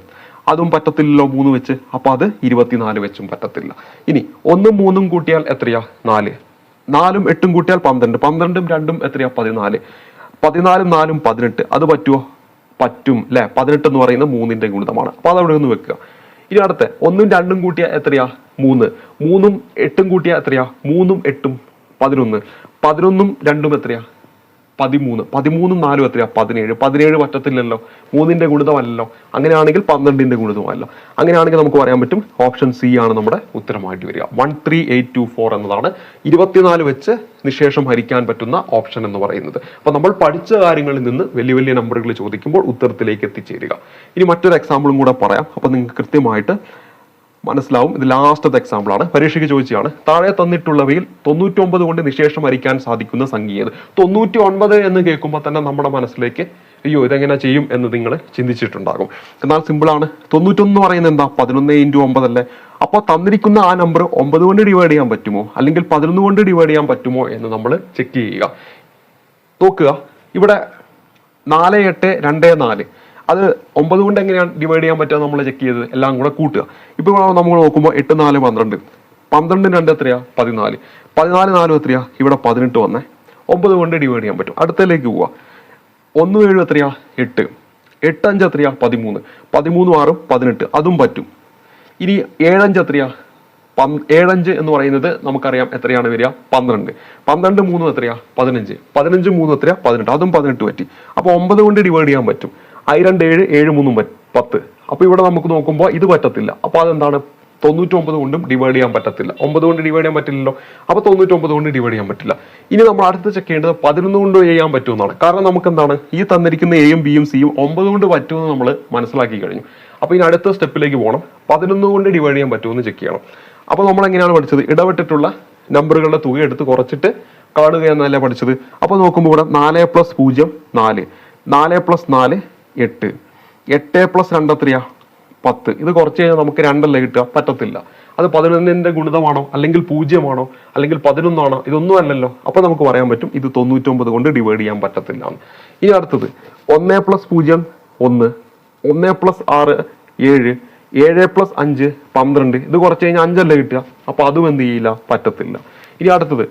അതും പറ്റത്തില്ലല്ലോ 3 വെച്ച്. അപ്പൊ അത് 24 വെച്ചും പറ്റത്തില്ല. ഇനി 1ഉം 3ഉം കൂട്ടിയാൽ എത്രയാ? 4, 4ഉം 8ഉം കൂട്ടിയാൽ 12, 12ഉം 2ഉം എത്രയാ? 14, 14ഉം 4ഉം 18. അത് പറ്റുമോ? പറ്റും അല്ലെ? 18 എന്ന് പറയുന്നത് 3ന്റെ ഗുണിതമാണ്. അപ്പൊ അതവിടെ ഒന്ന് വെക്കുക. ഇനി അടുത്ത 1ഉം 2ഉം കൂട്ടിയാൽ എത്രയാ? 3, 3ഉം 8ഉം കൂട്ടിയാൽ എത്രയാ? 3ഉം 8ഉം 11, 11ഉം 2ഉം എത്രയാ? 13. 13ഉം 4ഉം എത്രയാ? 17. 17 പറ്റത്തില്ലല്ലോ, 3ന്റെ ഗുണിതമല്ലല്ലോ. അങ്ങനെയാണെങ്കിൽ 12ന്റെ ഗുണിതമല്ല. അങ്ങനെയാണെങ്കിൽ നമുക്ക് പറയാൻ പറ്റും ഓപ്ഷൻ സി ആണ് നമ്മുടെ ഉത്തരമായിട്ട് വരിക. 13824 എന്നതാണ് 24 വെച്ച് നിശേഷം ഹരിക്കാൻ പറ്റുന്ന ഓപ്ഷൻ എന്ന് പറയുന്നത്. അപ്പൊ നമ്മൾ പഠിച്ച കാര്യങ്ങളിൽ നിന്ന് വലിയ വലിയ നമ്പറുകൾ ചോദിക്കുമ്പോൾ ഉത്തരത്തിലേക്ക് എത്തിച്ചേരുക. ഇനി മറ്റൊരു എക്സാമ്പിളും കൂടെ പറയാം, അപ്പൊ നിങ്ങൾക്ക് കൃത്യമായിട്ട് മനസ്സിലാവും. ഇത് ലാസ്റ്റത്തെ എക്സാമ്പിൾ ആണ്, പരീക്ഷയ്ക്ക് ചോദിച്ചതാണ്. താഴെ തന്നിട്ടുള്ളവയിൽ 99 കൊണ്ട് നിശേഷം ഹരിക്കാൻ സാധിക്കുന്ന സംഖ്യ ഏത്? 99 എന്ന് കേൾക്കുമ്പോൾ തന്നെ നമ്മുടെ മനസ്സിലേക്ക് അയ്യോ ഇതെങ്ങനെ ചെയ്യും എന്ന് നിങ്ങൾ ചിന്തിച്ചിട്ടുണ്ടാകും. എന്നാൽ സിമ്പിൾ ആണ്. 91 എന്ന് പറയുന്നത് എന്താ? 11 × 9 അല്ലേ? അപ്പോൾ തന്നിരിക്കുന്ന ആ നമ്പർ 9 കൊണ്ട് ഡിവൈഡ് ചെയ്യാൻ പറ്റുമോ അല്ലെങ്കിൽ 11 കൊണ്ട് ഡിവൈഡ് ചെയ്യാൻ പറ്റുമോ എന്ന് നമ്മൾ ചെക്ക് ചെയ്യുക. നോക്കുക, ഇവിടെ 4, 8, 2, 4 അത് 9 കൊണ്ട് എങ്ങനെയാണ് ഡിവൈഡ് ചെയ്യാൻ പറ്റുക? നമ്മൾ ചെക്ക് ചെയ്ത് എല്ലാം കൂടെ കൂട്ടുക. ഇപ്പോൾ നമ്മൾ നോക്കുമ്പോൾ 8, 4, 12. 12 2 എത്രയാ? 14. 14 4 എത്രയാ? ഇവിടെ 18 വന്നേ. 9 കൊണ്ട് ഡിവൈഡ് ചെയ്യാൻ പറ്റും. അടുത്തതിലേക്ക് പോവുക. 1 7 എത്രയാ? 8. 8 5 എത്രയാ? 13. 13 6 18, അതും പറ്റും. ഇനി 7 5 എത്രയാ? 7 5 എന്ന് പറയുന്നത് നമുക്കറിയാം എത്രയാണ് വരിക? 12. 12 3 എത്രയാ? 15. 15 3 എത്രയാ? 18, അതും 18 പറ്റി. അപ്പോൾ 9 കൊണ്ട് ഡിവൈഡ് ചെയ്യാൻ പറ്റും. 2 7 7 3 10. അപ്പൊ ഇവിടെ നമുക്ക് നോക്കുമ്പോൾ ഇത് പറ്റത്തില്ല. അപ്പൊ അതെന്താണ്? 99 കൊണ്ടും ഡിവൈഡ് ചെയ്യാൻ പറ്റത്തില്ല. 9 കൊണ്ട് ഡിവൈഡ് ചെയ്യാൻ പറ്റില്ലല്ലോ. അപ്പൊ 99 കൊണ്ട് ഡിവൈഡ് ചെയ്യാൻ പറ്റില്ല. ഇനി നമ്മൾ അടുത്ത് ചെക്ക് ചെയ്യേണ്ടത് 11 കൊണ്ട് ചെയ്യാൻ പറ്റുമെന്നാണ്. കാരണം നമുക്ക് എന്താണ് ഈ തന്നിരിക്കുന്ന എയും ബിയും സിയും 9 കൊണ്ട് പറ്റുമെന്ന് നമ്മൾ മനസ്സിലാക്കി കഴിഞ്ഞു. അപ്പൊ ഇനി അടുത്ത സ്റ്റെപ്പിലേക്ക് പോകണം. 11 കൊണ്ട് ഡിവൈഡ് ചെയ്യാൻ പറ്റുമെന്ന് ചെക്ക് ചെയ്യണം. അപ്പൊ നമ്മൾ എങ്ങനെയാണ് പഠിച്ചത്? ഇടവിട്ടിട്ടുള്ള നമ്പറുകളുടെ തുക എടുത്ത് കുറച്ചിട്ട് കാണുക എന്നല്ല പഠിച്ചത്. അപ്പൊ നോക്കുമ്പോൾ ഇവിടെ 4 + 0 4, 4 + 4 8, 8 + 2 എത്രയാ? 10. ഇത് കുറച്ച് കഴിഞ്ഞാൽ നമുക്ക് 2 അല്ലേ കിട്ടുക? പറ്റത്തില്ല. അത് 11ന്റെ ഗുണിതമാണോ അല്ലെങ്കിൽ 0 ആണോ അല്ലെങ്കിൽ 11 ആണോ? ഇതൊന്നും അല്ലല്ലോ. അപ്പൊ നമുക്ക് പറയാൻ പറ്റും ഇത് 99 കൊണ്ട് ഡിവൈഡ് ചെയ്യാൻ പറ്റത്തില്ല. ഇനി അടുത്തത് 1 + 0 1, 1 + 6 7, 7 + 5 12. ഇത് കുറച്ച് കഴിഞ്ഞാൽ 5 അല്ലേ കിട്ടുക? അപ്പൊ അതും എന്ത് ചെയ്യില്ല? പറ്റത്തില്ല. ഇനി അടുത്തത്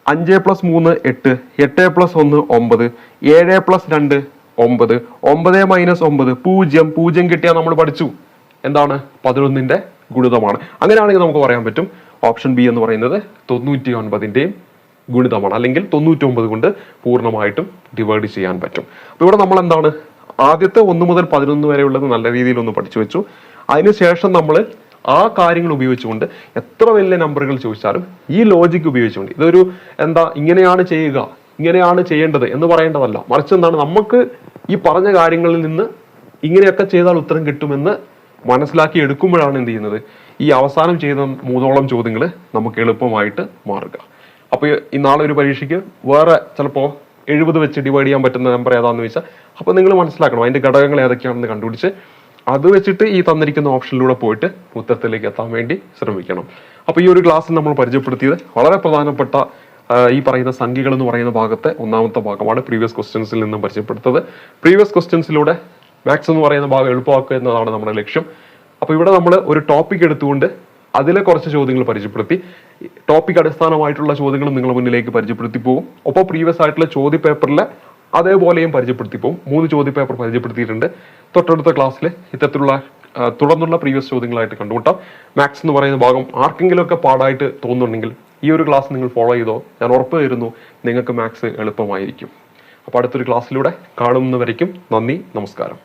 5 + 3 8, 8 + 1 9, 7 + 2 9, 9 - 9 0. 0 കിട്ടിയാൽ നമ്മൾ പഠിച്ചു എന്താണ്? 11ന്റെ ഗുണിതമാണ്. അങ്ങനെയാണെങ്കിൽ നമുക്ക് പറയാൻ പറ്റും ഓപ്ഷൻ ബി എന്ന് പറയുന്നത് 99ന്റെയും ഗുണിതമാണ്, അല്ലെങ്കിൽ 99 കൊണ്ട് പൂർണ്ണമായിട്ടും ഡിവൈഡ് ചെയ്യാൻ പറ്റും. അപ്പൊ ഇവിടെ നമ്മൾ എന്താണ് ആദ്യത്തെ 1 മുതൽ 11 വരെ ഉള്ളത് നല്ല രീതിയിൽ ഒന്ന് പഠിച്ചു വെച്ചു. അതിനുശേഷം നമ്മൾ ആ കാര്യങ്ങൾ ഉപയോഗിച്ചുകൊണ്ട് എത്ര വലിയ നമ്പറുകൾ ചോദിച്ചാലും ഈ ലോജിക്ക് ഉപയോഗിച്ചുകൊണ്ട് ഇതൊരു ഇങ്ങനെയാണ് ചെയ്യുക, ഇങ്ങനെയാണ് ചെയ്യേണ്ടത് എന്ന് പറയേണ്ടതല്ല. മറിച്ച് എന്താണ് നമുക്ക് ഈ പറഞ്ഞ കാര്യങ്ങളിൽ നിന്ന് ഇങ്ങനെയൊക്കെ ചെയ്താൽ ഉത്തരം കിട്ടുമെന്ന് മനസ്സിലാക്കി എടുക്കുമ്പോഴാണ് എന്ത് ചെയ്യുന്നത് ഈ അവസാനം ചെയ്ത 3ഓളം ചോദ്യങ്ങൾ നമുക്ക് എളുപ്പമായിട്ട് മാറുക. അപ്പോൾ ഈ നാളെ ഒരു പരീക്ഷയ്ക്ക് വേറെ ചിലപ്പോൾ 70 വെച്ച് ഡിവൈഡ് ചെയ്യാൻ പറ്റുന്ന നമ്പർ ഏതാണെന്ന് വെച്ചാൽ അപ്പോൾ നിങ്ങൾ മനസ്സിലാക്കണം അതിന്റെ ഘടകങ്ങൾ ഏതൊക്കെയാണെന്ന് കണ്ടുപിടിച്ച് അത് വെച്ചിട്ട് ഈ തന്നിരിക്കുന്ന ഓപ്ഷനിലൂടെ പോയിട്ട് ഉത്തരത്തിലേക്ക് എത്താൻ വേണ്ടി ശ്രമിക്കണം. അപ്പോൾ ഈ ഒരു ക്ലാസ്സിൽ നമ്മൾ പരിചയപ്പെടുത്തിയത് വളരെ പ്രധാനപ്പെട്ട ഈ പറയുന്ന സംഖ്യകൾ എന്ന് പറയുന്ന ഭാഗത്തെ ഒന്നാമത്തെ ഭാഗമാണ് പ്രീവിയസ് ക്വസ്റ്റ്യൻസിൽ നിന്നും പരിചയപ്പെടുത്തത്. പ്രീവിയസ് ക്വസ്റ്റ്യൻസിലൂടെ മാത്സ് എന്ന് പറയുന്ന ഭാഗം എളുപ്പമാക്കുക എന്നതാണ് നമ്മുടെ ലക്ഷ്യം. അപ്പോൾ ഇവിടെ നമ്മൾ ഒരു ടോപ്പിക് എടുത്തുകൊണ്ട് അതിലെ കുറച്ച് ചോദ്യങ്ങൾ പരിചയപ്പെടുത്തി, ടോപ്പിക് അടിസ്ഥാനമായിട്ടുള്ള ചോദ്യങ്ങളും നിങ്ങളുടെ മുന്നിലേക്ക് പരിചയപ്പെടുത്തി പോകും. ഒപ്പം പ്രീവിയസ് ആയിട്ടുള്ള ചോദ്യ പേപ്പറിലെ അതേപോലെയും പരിചയപ്പെടുത്തി പോകും. 3 ചോദ്യ പേപ്പർ പരിചയപ്പെടുത്തിയിട്ടുണ്ട്. തൊട്ടടുത്ത ക്ലാസ്സിൽ ഇത്തരത്തിലുള്ള തുടർന്നുള്ള പ്രീവിയസ് ചോദ്യങ്ങളായിട്ട് കണ്ടുമുട്ടാം. മാത്സ് എന്ന് പറയുന്ന ഭാഗം ആർക്കെങ്കിലും ഒക്കെ പാടായിട്ട് തോന്നുന്നുണ്ടെങ്കിൽ ഈ ഒരു ക്ലാസ് നിങ്ങൾ ഫോളോ ചെയ്തോ, ഞാൻ ഉറപ്പ് തരുന്നു നിങ്ങൾക്ക് മാത്സ് എളുപ്പമായിരിക്കും. അപ്പോൾ അടുത്തൊരു ക്ലാസ്സിലൂടെ കാണുന്നവരേക്കും നന്ദി, നമസ്കാരം.